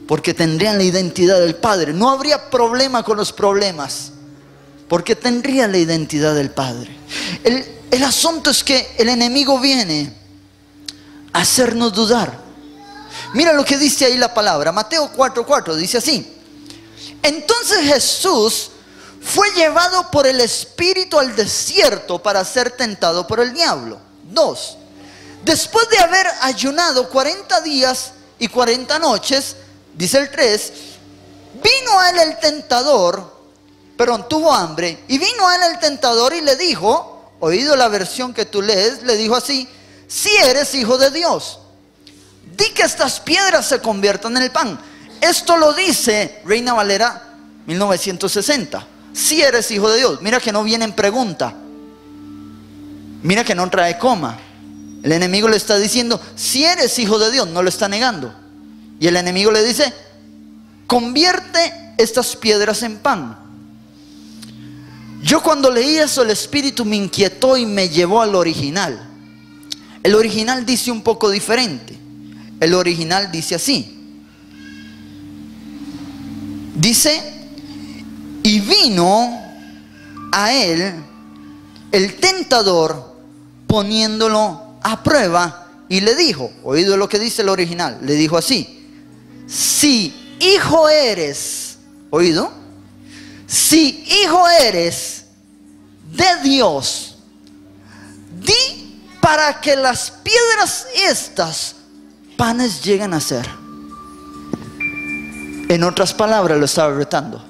porque tendrían la identidad del Padre. No habría problema con los problemas, porque tendrían la identidad del Padre. El asunto es que el enemigo viene a hacernos dudar. Mira lo que dice ahí la palabra, Mateo 4:4, dice así: entonces Jesús fue llevado por el Espíritu al desierto para ser tentado por el diablo. 2. Después de haber ayunado 40 días y 40 noches, dice el 3, vino a él el tentador, tuvo hambre, y vino a él el tentador y le dijo, oído la versión que tú lees, le dijo así: si eres hijo de Dios, di que estas piedras se conviertan en el pan. Esto lo dice Reina Valera 1960. Si eres hijo de Dios. Mira que no viene en pregunta. Mira que no trae coma. El enemigo le está diciendo, si eres hijo de Dios, no lo está negando. Y el enemigo le dice, convierte estas piedras en pan. Yo cuando leí eso, el Espíritu me inquietó y me llevó al original. El original dice un poco diferente. El original dice así. Dice, y vino a él el tentador poniéndolo a prueba y le dijo, oído lo que dice el original, le dijo así: si hijo eres, oído, si hijo eres de Dios, di para que las piedras estas panes lleguen a ser. En otras palabras lo estaba retando.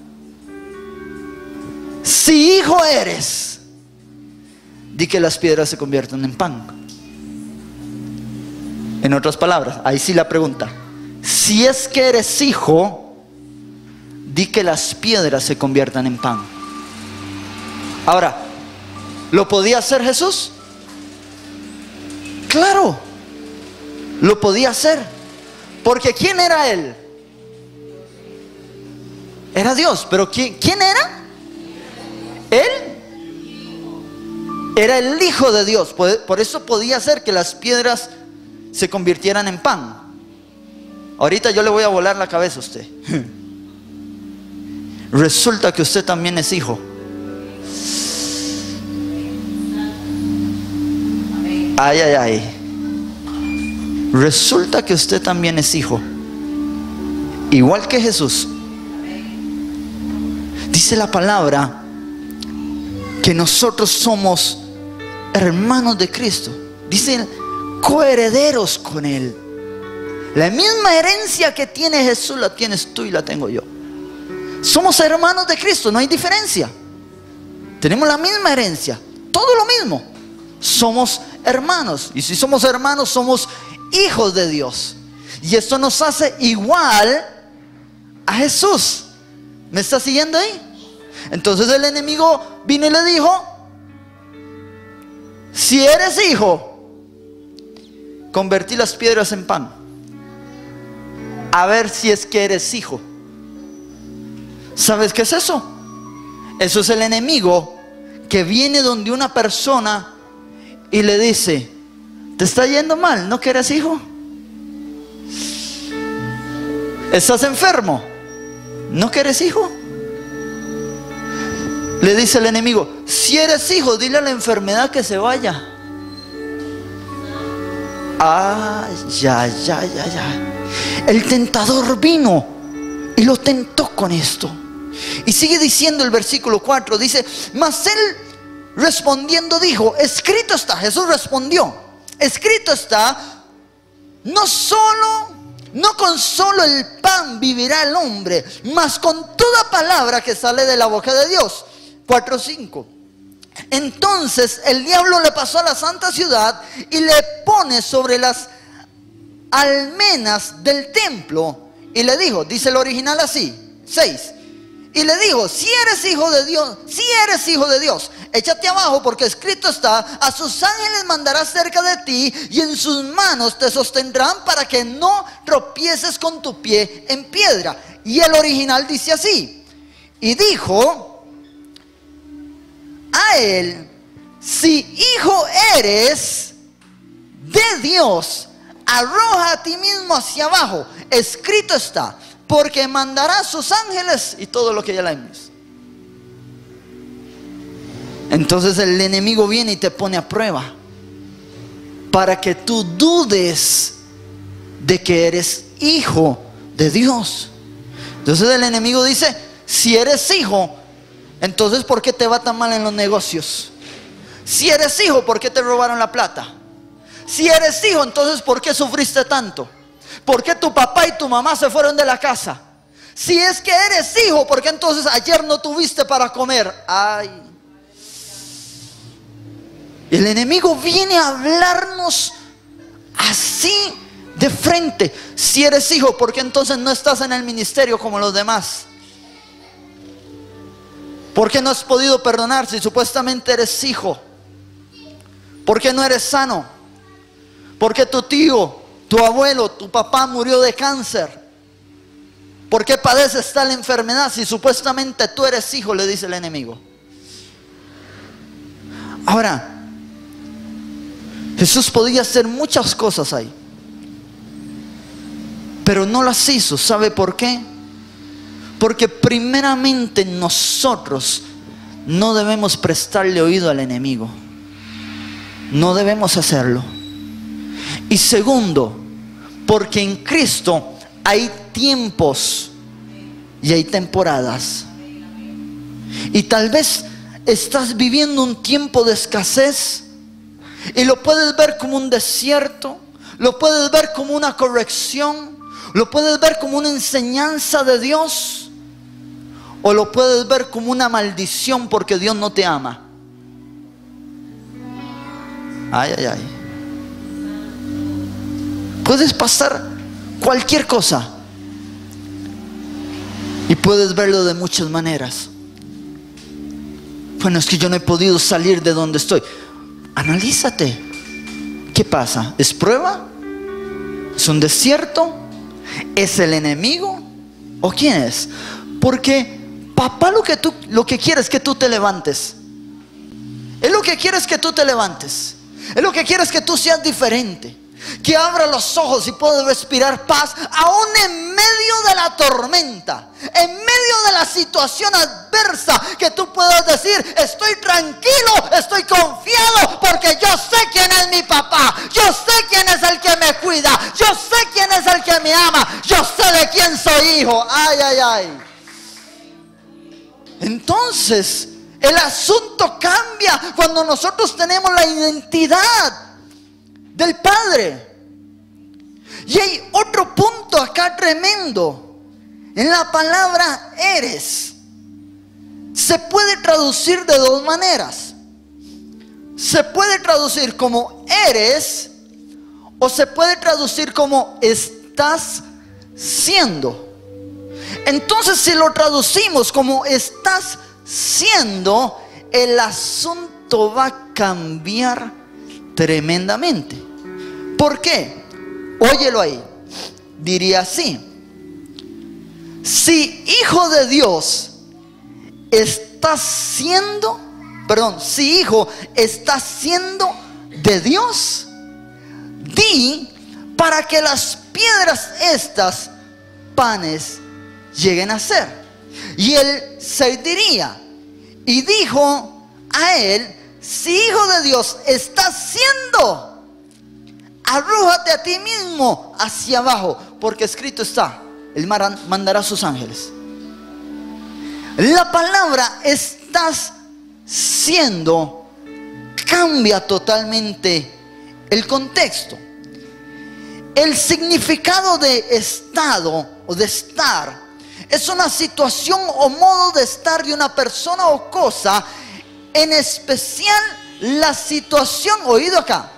Si hijo eres, di que las piedras se conviertan en pan. En otras palabras, ahí sí la pregunta: si es que eres hijo, di que las piedras se conviertan en pan. Ahora, ¿lo podía hacer Jesús? Claro, lo podía hacer. Porque ¿quién era él? Era Dios. Pero ¿quién era? Él era el Hijo de Dios. Por eso podía hacer que las piedras se convirtieran en pan. Ahorita yo le voy a volar la cabeza a usted. Resulta que usted también es hijo. Ay, ay, ay. Resulta que usted también es hijo, igual que Jesús. Dice la palabra que nosotros somos hermanos de Cristo. Dicen coherederos con Él. La misma herencia que tiene Jesús la tienes tú y la tengo yo. Somos hermanos de Cristo, no hay diferencia. Tenemos la misma herencia, todo lo mismo. Somos hermanos. Y si somos hermanos, somos hijos de Dios. Y esto nos hace igual a Jesús. ¿Me está siguiendo ahí? Entonces el enemigo vino y le dijo: si eres hijo, convertí las piedras en pan. A ver si es que eres hijo. ¿Sabes qué es eso? Eso es el enemigo que viene donde una persona y le dice: ¿te está yendo mal? ¿No que eres hijo? ¿Estás enfermo? ¿No que eres hijo? Le dice el enemigo: si eres hijo, dile a la enfermedad que se vaya. Ah, ya. El tentador vino y lo tentó con esto. Y sigue diciendo el versículo 4, dice: mas él respondiendo dijo, escrito está. Jesús respondió, escrito está, no con solo el pan vivirá el hombre, mas con toda palabra que sale de la boca de Dios. 4:5. Entonces el diablo le pasó a la santa ciudad y le pone sobre las almenas del templo y le dijo, dice el original así, 6, Y le dijo: si eres hijo de Dios, si eres hijo de Dios, échate abajo, porque escrito está: a sus ángeles mandará cerca de ti, y en sus manos te sostendrán para que no tropieces con tu pie en piedra. Y el original dice así: y dijo a él: si hijo eres de Dios, arroja a ti mismo hacia abajo. Escrito está: porque mandará a sus ángeles, y todo lo que ya leímos. Entonces el enemigo viene y te pone a prueba para que tú dudes de que eres hijo de Dios. Entonces el enemigo dice: si eres hijo, entonces ¿por qué te va tan mal en los negocios? Si eres hijo, ¿por qué te robaron la plata? Si eres hijo, entonces ¿por qué sufriste tanto? ¿Por qué tu papá y tu mamá se fueron de la casa? Si es que eres hijo, ¿por qué entonces ayer no tuviste para comer? Ay. El enemigo viene a hablarnos así de frente. Si eres hijo, ¿por qué entonces no estás en el ministerio como los demás? ¿Por qué no has podido perdonar si supuestamente eres hijo? ¿Por qué no eres sano? ¿Por qué tu tío, tu abuelo, tu papá murió de cáncer? ¿Por qué padeces tal enfermedad si supuestamente tú eres hijo? Le dice el enemigo. Ahora, Jesús podía hacer muchas cosas ahí, pero no las hizo. ¿Sabe por qué? Porque primeramente nosotros no debemos prestarle oído al enemigo. No debemos hacerlo. Y segundo, porque en Cristo hay tiempos y hay temporadas. Y tal vez estás viviendo un tiempo de escasez y lo puedes ver como un desierto, lo puedes ver como una corrección, lo puedes ver como una enseñanza de Dios, o lo puedes ver como una maldición porque Dios no te ama. Ay, ay, ay. Puedes pasar cualquier cosa y puedes verlo de muchas maneras. Bueno, es que yo no he podido salir de donde estoy. Analízate. ¿Qué pasa? ¿Es prueba? ¿Es un desierto? ¿Es el enemigo? ¿O quién es? Porque papá lo que quiere es que tú te levantes. Él lo que quiere es que tú te levantes. Él lo que quiere es que tú seas diferente, que abra los ojos y puedas respirar paz aún en medio de la tormenta, en medio de la situación adversa, que tú puedas decir: estoy tranquilo, estoy confiado, porque yo sé quién es mi papá, yo sé quién es el que me cuida, yo sé quién es el que me ama, yo sé de quién soy hijo. Ay, ay, ay. Entonces el asunto cambia cuando nosotros tenemos la identidad del Padre. Y hay otro punto acá tremendo. En la palabra eres se puede traducir de dos maneras. Se puede traducir como eres, o se puede traducir como estás siendo. Entonces, si lo traducimos como estás siendo, el asunto va a cambiar tremendamente. ¿Por qué? Óyelo ahí. Diría así: si hijo de Dios estás siendo, si hijo estás siendo de Dios, di para que las piedras estas panes lleguen a ser. Y él se diría, y dijo a él: si hijo de Dios estás siendo, arrójate a ti mismo hacia abajo, porque escrito está: él mandará a sus ángeles. La palabra estás siendo cambia totalmente el contexto. El significado de estado o de estar es una situación o modo de estar de una persona o cosa, en especial la situación, oído acá,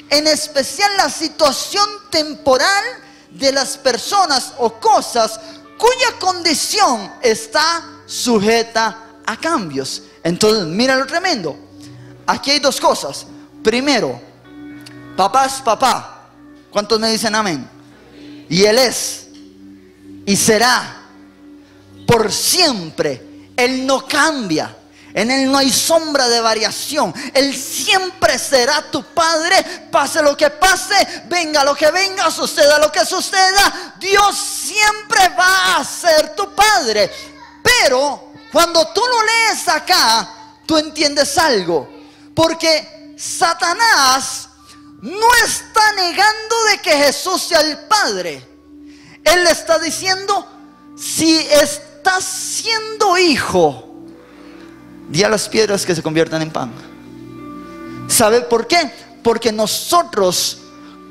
en especial la situación temporal de las personas o cosas cuya condición está sujeta a cambios. Entonces, mira lo tremendo. Aquí hay dos cosas. Primero, papá es papá. ¿Cuántos me dicen amén? Y Él es y será por siempre. Él no cambia. En Él no hay sombra de variación. Él siempre será tu Padre. Pase lo que pase, venga lo que venga, suceda lo que suceda, Dios siempre va a ser tu Padre. Pero cuando tú lo lees acá, tú entiendes algo. Porque Satanás no está negando de que Jesús sea el Padre. Él le está diciendo: si estás siendo hijo, di a las piedras que se conviertan en pan. ¿Sabe por qué? Porque nosotros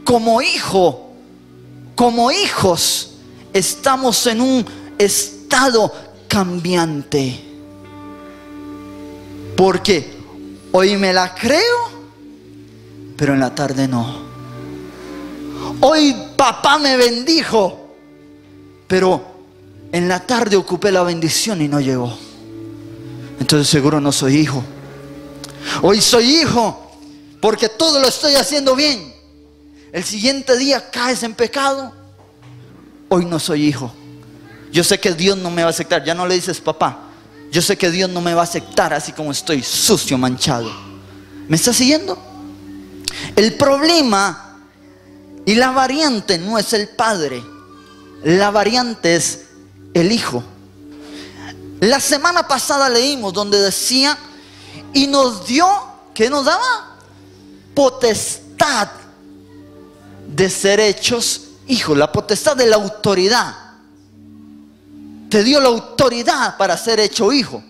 como hijos estamos en un estado cambiante. Porque hoy me la creo, pero en la tarde no. Hoy papá me bendijo, pero en la tarde ocupé la bendición y no llegó. Entonces seguro no soy hijo. Hoy soy hijo porque todo lo estoy haciendo bien. El siguiente día caes en pecado. Hoy no soy hijo. Yo sé que Dios no me va a aceptar. Ya no le dices papá. Yo sé que Dios no me va a aceptar así como estoy, sucio, manchado. ¿Me está siguiendo? El problema y la variante no es el padre. La variante es el hijo. La semana pasada leímos donde decía: y nos dio, ¿qué nos daba? Potestad de ser hechos hijos. La potestad de la autoridad. Te dio la autoridad para ser hecho hijo.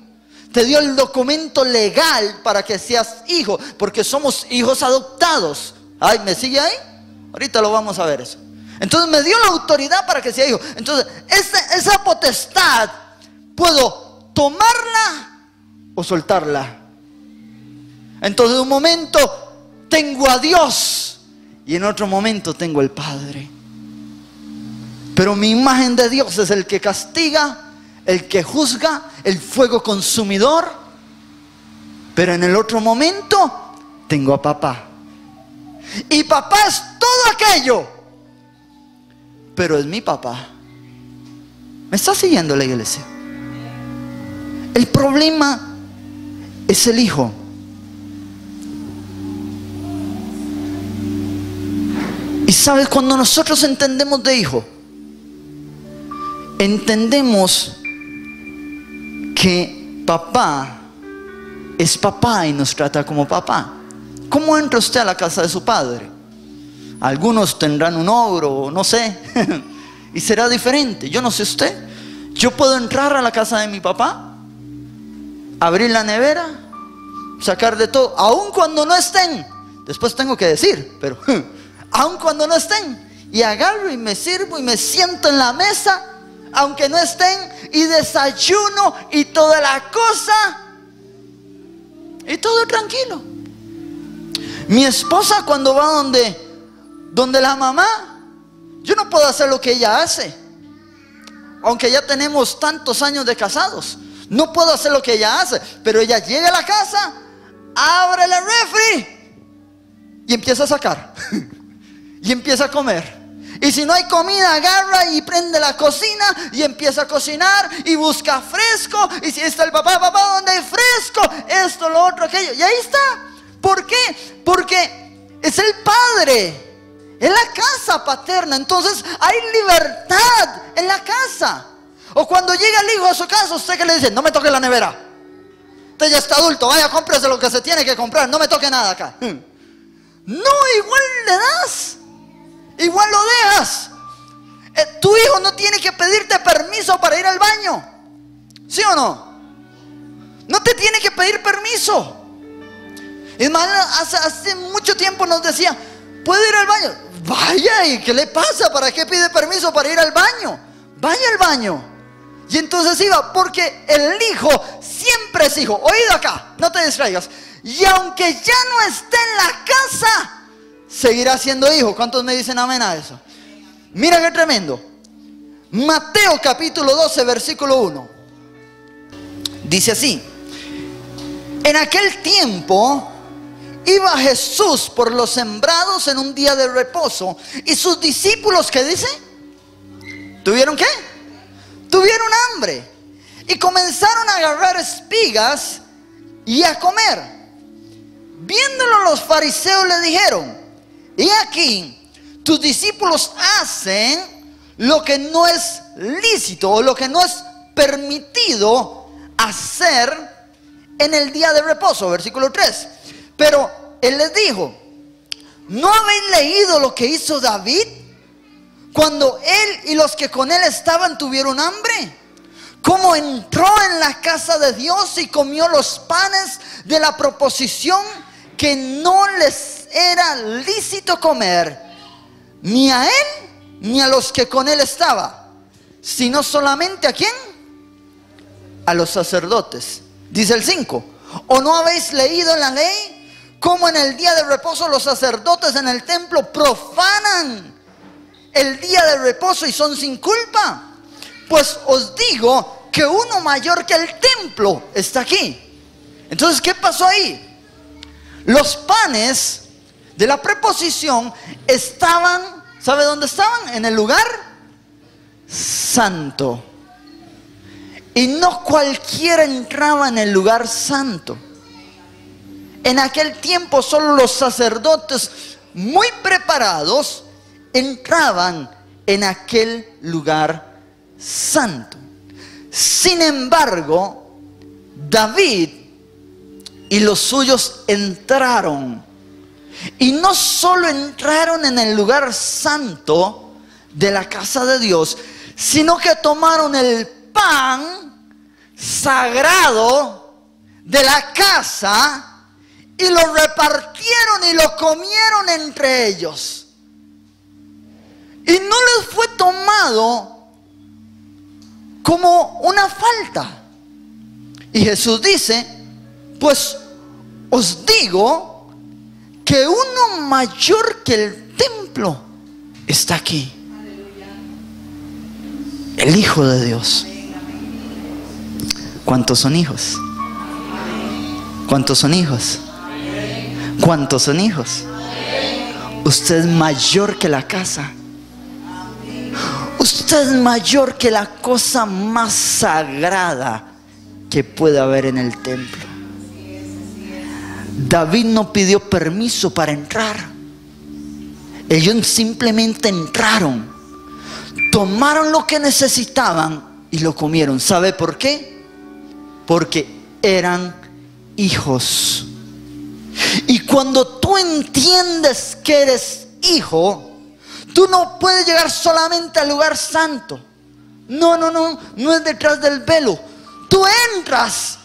Te dio el documento legal para que seas hijo, porque somos hijos adoptados. Ay, ¿me sigue ahí? Ahorita lo vamos a ver eso. Entonces me dio la autoridad para que sea hijo. Entonces esa potestad puedo tomarla o soltarla. Entonces en un momento tengo a Dios y en otro momento tengo al Padre. Pero mi imagen de Dios es el que castiga, el que juzga, el fuego consumidor. Pero en el otro momento tengo a papá. Y papá es todo aquello, pero es mi papá. ¿Me está siguiendo la iglesia? El problema es el hijo. Y sabes, cuando nosotros entendemos de hijo, entendemos que papá es papá y nos trata como papá. ¿Cómo entra usted a la casa de su padre? Algunos tendrán un ogro, no sé, y será diferente. Yo no sé usted. Yo puedo entrar a la casa de mi papá, abrir la nevera, sacar de todo, aun cuando no estén. Después tengo que decir, pero aun cuando no estén, y agarro y me sirvo y me siento en la mesa, aunque no estén, y desayuno y toda la cosa, y todo tranquilo. Mi esposa, cuando va donde la mamá, yo no puedo hacer lo que ella hace. Aunque ya tenemos tantos años de casados, no puedo hacer lo que ella hace. Pero ella llega a la casa, abre el refri y empieza a sacar y empieza a comer. Y si no hay comida, agarra y prende la cocina y empieza a cocinar y busca fresco. Y si está el papá, ¿dónde hay fresco? Esto, lo otro, aquello. Y ahí está. ¿Por qué? Porque es el padre. Es la casa paterna. Entonces hay libertad en la casa. O cuando llega el hijo a su casa, usted que le dice: no me toque la nevera, usted ya está adulto, vaya, cómprese lo que se tiene que comprar, no me toque nada acá. No, igual le das, igual lo dejas. Tu hijo no tiene que pedirte permiso para ir al baño, ¿sí o no? No te tiene que pedir permiso. Es más, hace mucho tiempo nos decía: ¿puedo ir al baño? Vaya, ¿y qué le pasa? ¿Para qué pide permiso para ir al baño? Vaya al baño. Y entonces iba, porque el hijo siempre es hijo. Oído acá, no te distraigas. Y aunque ya no esté en la casa, seguirá siendo hijo. ¿Cuántos me dicen amén a eso? Mira qué tremendo. Mateo capítulo 12 versículo 1. Dice así: en aquel tiempo iba Jesús por los sembrados en un día de reposo, y sus discípulos, ¿qué dice? ¿Tuvieron qué? Tuvieron hambre y comenzaron a agarrar espigas y a comer. Viéndolo, los fariseos le dijeron: he aquí, tus discípulos hacen lo que no es lícito, o lo que no es permitido hacer en el día de reposo. Versículo 3. Pero él les dijo: ¿no habéis leído lo que hizo David cuando él y los que con él estaban tuvieron hambre? Cómo entró en la casa de Dios y comió los panes de la proposición que no les era lícito comer, ni a él ni a los que con él estaban, sino solamente ¿a quién? A los sacerdotes. Dice el 5: ¿o no habéis leído en la ley cómo en el día de reposo los sacerdotes en el templo profanan el día de reposo y son sin culpa? Pues os digo que uno mayor que el templo está aquí. Entonces, ¿qué pasó ahí? Los panes de la preposición estaban, ¿sabe dónde estaban? En el lugar santo. Y no cualquiera entraba en el lugar santo. En aquel tiempo solo los sacerdotes muy preparados entraban en aquel lugar santo. Sin embargo, David y los suyos entraron. Y no solo entraron en el lugar santo de la casa de Dios, sino que tomaron el pan sagrado de la casa y lo repartieron y lo comieron entre ellos. Y no les fue tomado como una falta. Y Jesús dice: pues os digo que uno mayor que el templo está aquí. El Hijo de Dios. ¿Cuántos son hijos? ¿Cuántos son hijos? ¿Cuántos son hijos? Usted es mayor que la casa. Usted es mayor que la cosa más sagrada que puede haber en el templo. David no pidió permiso para entrar. Ellos simplemente entraron, tomaron lo que necesitaban y lo comieron. ¿Sabe por qué? Porque eran hijos. Y cuando tú entiendes que eres hijo, tú no puedes llegar solamente al lugar santo. No es detrás del velo. Tú entras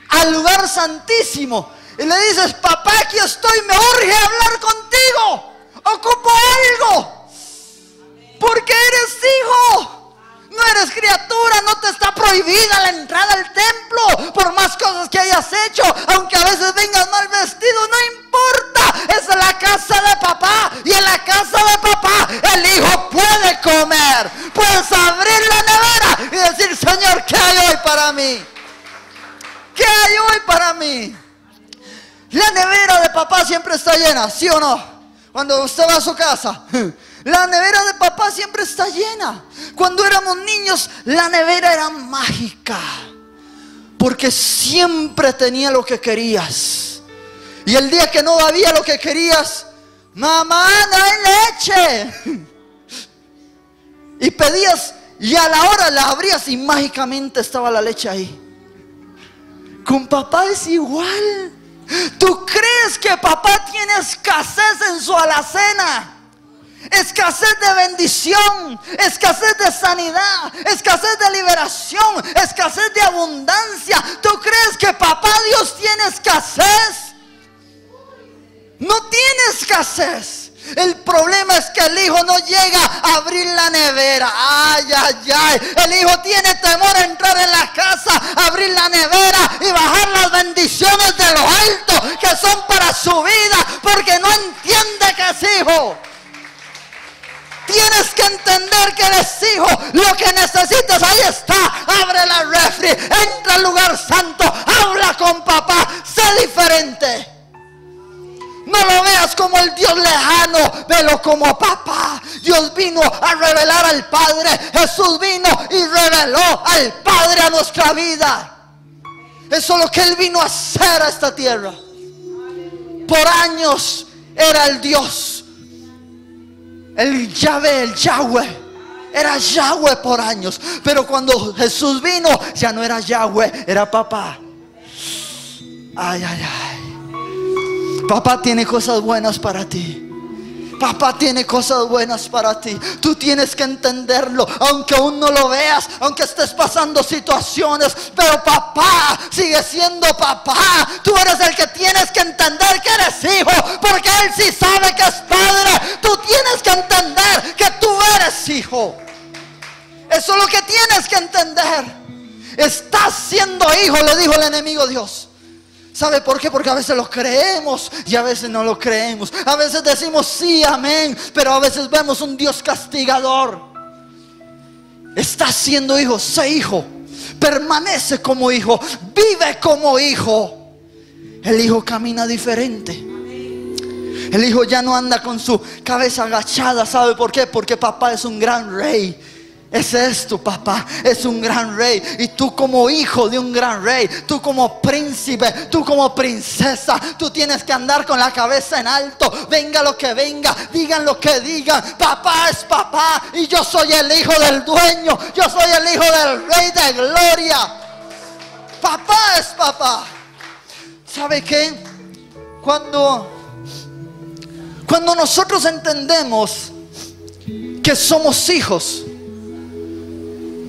al lugar santísimo y le dices: papá, aquí estoy, me urge hablar contigo, ocupo algo. Porque eres hijo, no eres criatura. No te está prohibida la entrada al templo por más cosas que hayas hecho, aunque a veces vengas mal vestido, no importa. Es la casa de papá, y en la casa de papá el hijo puede comer. Puedes abrir la nevera y decir: Señor, ¿qué hay hoy para mí? ¿Qué hay hoy para mí? La nevera de papá siempre está llena, ¿sí o no? Cuando usted va a su casa, la nevera de papá siempre está llena. Cuando éramos niños, la nevera era mágica, porque siempre tenía lo que querías. Y el día que no había lo que querías: mamá, no hay leche. Y pedías, y a la hora la abrías y mágicamente estaba la leche ahí. Con papá es igual. ¿Tú crees que papá tiene escasez en su alacena? Escasez de bendición, escasez de sanidad, escasez de liberación, escasez de abundancia. ¿Tú crees que papá Dios tiene escasez? No tiene escasez. El problema es que el hijo no llega a abrir la nevera. Ay, ay, ay. El hijo tiene temor a entrar en la casa, abrir la nevera y bajar las bendiciones de lo alto que son para su vida, porque no entiende que es hijo. Tienes que entender que eres hijo. Lo que necesitas, ahí está. Abre la refri, entra al lugar santo, habla con papá, sé diferente. No lo veas como el Dios lejano, velo como papá. Dios vino a revelar al Padre. Jesús vino y reveló al Padre a nuestra vida. Eso es lo que Él vino a hacer a esta tierra. Por años era el Dios, el Yahvé, el Yahweh. Era Yahweh por años. Pero cuando Jesús vino, ya no era Yahweh, era papá. Ay, ay, ay. Papá tiene cosas buenas para ti. Papá tiene cosas buenas para ti. Tú tienes que entenderlo, aunque aún no lo veas, aunque estés pasando situaciones. Pero papá sigue siendo papá. Tú eres el que tienes que entender que eres hijo, porque Él sí sabe que es padre. Tú tienes que entender que tú eres hijo. Eso es lo que tienes que entender. Estás siendo hijo, le dijo el enemigo a Dios. ¿Sabe por qué? Porque a veces lo creemos y a veces no lo creemos. A veces decimos sí, amén, pero a veces vemos un Dios castigador. Estás siendo hijo, sé hijo, permanece como hijo, vive como hijo. El hijo camina diferente. El hijo ya no anda con su cabeza agachada. ¿Sabe por qué? Porque papá es un gran rey. Ese es tu papá, es un gran rey. Y tú como hijo de un gran rey, tú como príncipe, tú como princesa, tú tienes que andar con la cabeza en alto. Venga lo que venga, digan lo que digan, papá es papá. Y yo soy el hijo del dueño, yo soy el hijo del rey de gloria. Papá es papá. ¿Sabe qué? Cuando nosotros entendemos que somos hijos,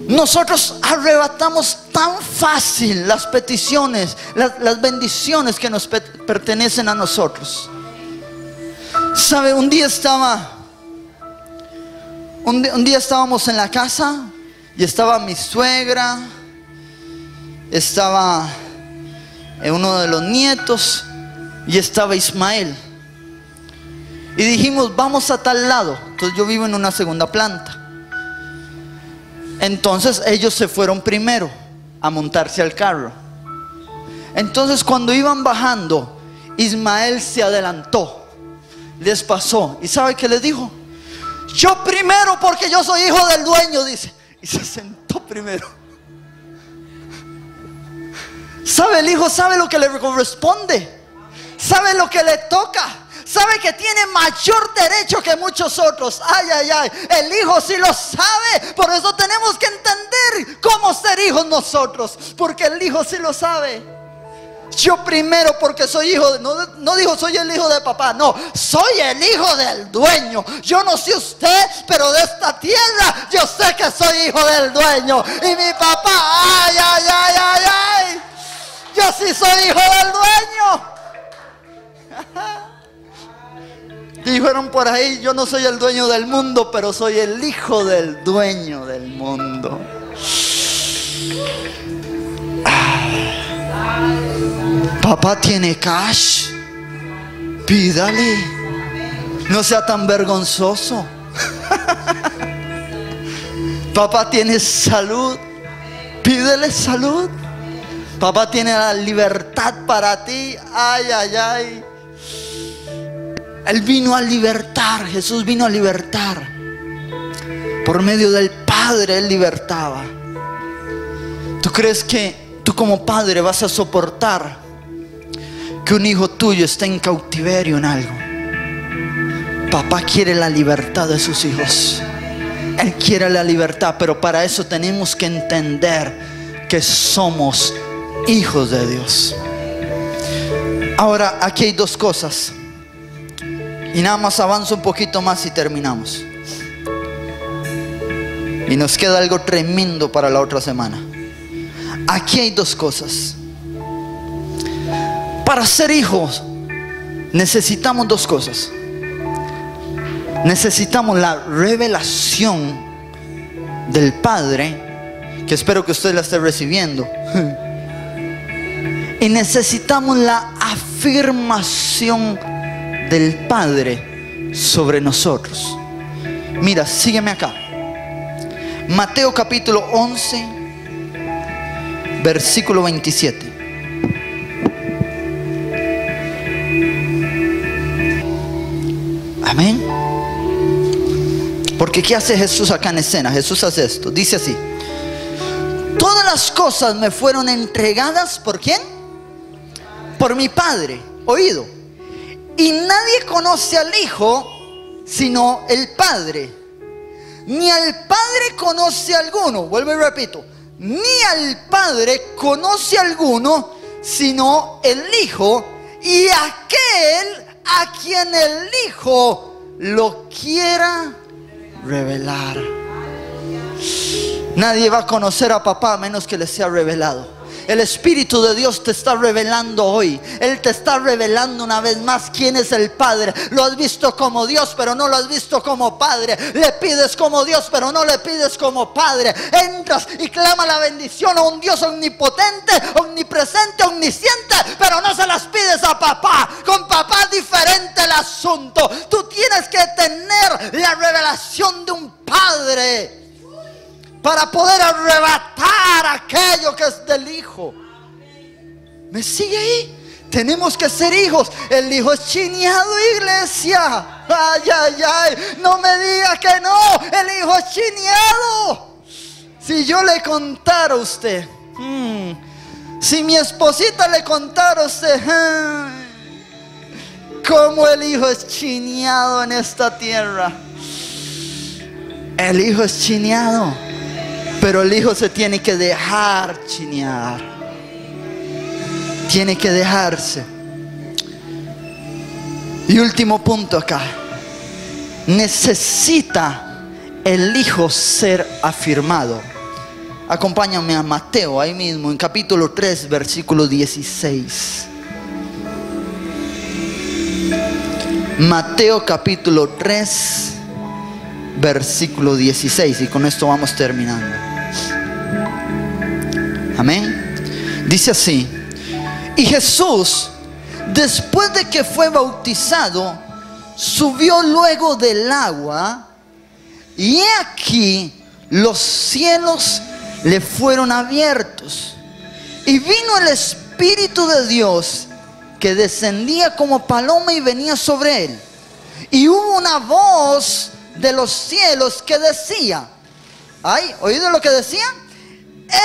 nosotros arrebatamos tan fácil las peticiones, las bendiciones que nos pertenecen a nosotros. ¿Sabe? Un día estábamos en la casa y estaba mi suegra, estaba uno de los nietos y estaba Ismael. Y dijimos, vamos a tal lado. Entonces yo vivo en una segunda planta. Entonces ellos se fueron primero a montarse al carro. Entonces cuando iban bajando, Ismael se adelantó, les pasó. ¿Y sabe qué les dijo? Yo primero, porque yo soy hijo del dueño, dice. Y se sentó primero. ¿Sabe el hijo? ¿Sabe lo que le corresponde? ¿Sabe lo que le toca? Sabe que tiene mayor derecho que muchos otros. Ay, ay, ay. El hijo sí lo sabe. Por eso tenemos que entender cómo ser hijos nosotros, porque el hijo sí lo sabe. Yo primero, porque soy hijo no dijo soy el hijo de papá. No, soy el hijo del dueño. Yo no sé usted, pero de esta tierra yo sé que soy hijo del dueño. Y mi papá, ay, ay, ay, ay, ay, yo sí soy hijo del dueño. Dijeron por ahí, yo no soy el dueño del mundo, pero soy el hijo del dueño del mundo. Papá tiene cash, pídale, no sea tan vergonzoso. Papá tiene salud, pídele salud. Papá tiene la libertad para ti. Ay, ay, ay. Él vino a libertar, Jesús vino a libertar. Por medio del Padre Él libertaba. ¿Tú crees que tú como padre vas a soportar que un hijo tuyo esté en cautiverio en algo? Papá quiere la libertad de sus hijos. Él quiere la libertad, pero para eso tenemos que entender que somos hijos de Dios. Ahora, aquí hay dos cosas. Y nada más avanzo un poquito más y terminamos. Y nos queda algo tremendo para la otra semana. Aquí hay dos cosas. Para ser hijos necesitamos dos cosas. Necesitamos la revelación del Padre, que espero que usted la esté recibiendo. Y necesitamos la afirmación del Padre sobre nosotros. Mira, sígueme acá. Mateo capítulo 11, versículo 27. Amén. Porque ¿qué hace Jesús acá en escena? Jesús hace esto, dice así: todas las cosas me fueron entregadas, ¿por quién? Por mi Padre. Oído. Y nadie conoce al Hijo sino el Padre. Ni al Padre conoce alguno, vuelvo y repito, ni al Padre conoce alguno sino el Hijo, y aquel a quien el Hijo lo quiera revelar. Nadie va a conocer a papá a menos que le sea revelado. El Espíritu de Dios te está revelando hoy. Él te está revelando una vez más quién es el Padre. Lo has visto como Dios, pero no lo has visto como Padre. Le pides como Dios, pero no le pides como Padre. Entras y clama la bendición a un Dios omnipotente, omnipresente, omnisciente, pero no se las pides a papá. Con papá es diferente el asunto. Tú tienes que tener la revelación de un Padre para poder arrebatar aquello que es del Hijo. ¿Me sigue ahí? Tenemos que ser hijos. El Hijo es chineado, iglesia. Ay, ay, ay. No me diga que no. El Hijo es chineado. Si yo le contara a usted, si mi esposita le contara a usted cómo el Hijo es chineado en esta tierra. El Hijo es chineado. Pero el Hijo se tiene que dejar chinear. Tiene que dejarse. Y último punto acá. Necesita el Hijo ser afirmado. Acompáñame a Mateo, ahí mismo, en capítulo 3, versículo 16. Mateo capítulo 3, versículo 16. Y con esto vamos terminando. Amén. Dice así: y Jesús, después de que fue bautizado, subió luego del agua, y he aquí los cielos le fueron abiertos, y vino el Espíritu de Dios que descendía como paloma y venía sobre él. Y hubo una voz de los cielos que decía, ¿ay? ¿Oído lo que decía?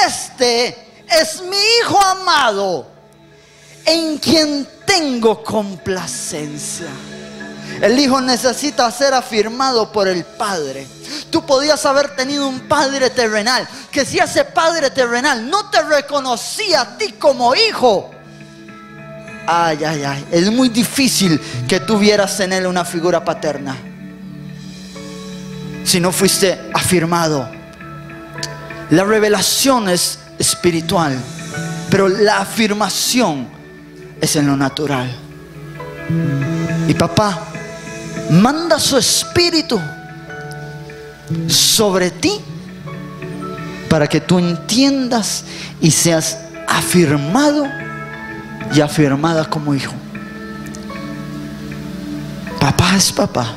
Este es mi Hijo amado, en quien tengo complacencia. El Hijo necesita ser afirmado por el Padre. Tú podías haber tenido un padre terrenal, que si ese padre terrenal no te reconocía a ti como hijo, ay, ay, ay, es muy difícil que tú vieras en él una figura paterna si no fuiste afirmado. La revelación es espiritual, pero la afirmación es en lo natural. Y papá manda su Espíritu sobre ti para que tú entiendas y seas afirmado y afirmada como hijo. Papá es papá,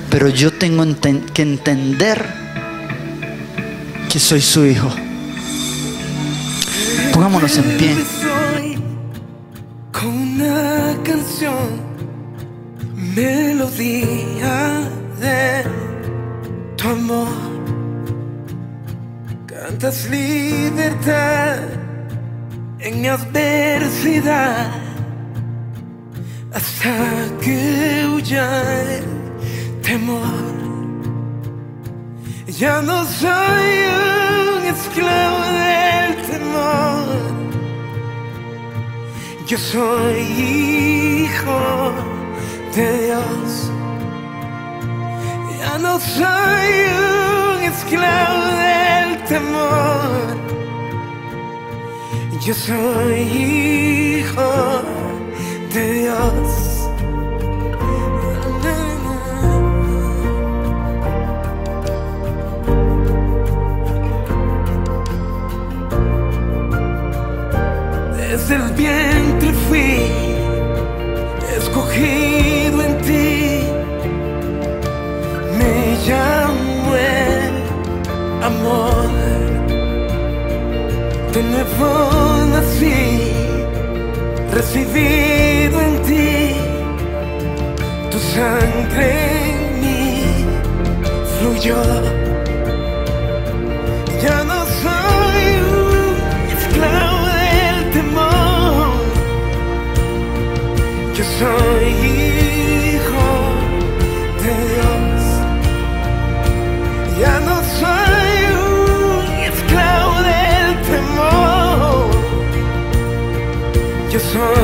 pero yo tengo que entender que soy su hijo. Pongámonos en pie. Con una canción, melodía de tu amor, cantas libertad en mi adversidad, hasta que huya el temor. Ya no soy un esclavo del temor, yo soy hijo de Dios. Ya no soy un esclavo del temor, yo soy hijo de Dios. Desde el vientre fui escogido en ti, nuevo nací, recibido en ti, tu sangre en mí fluyó. Ya no soy un esclavo del temor, yo soy hijo de Dios. Ya no soy un esclavo del temor, yo soy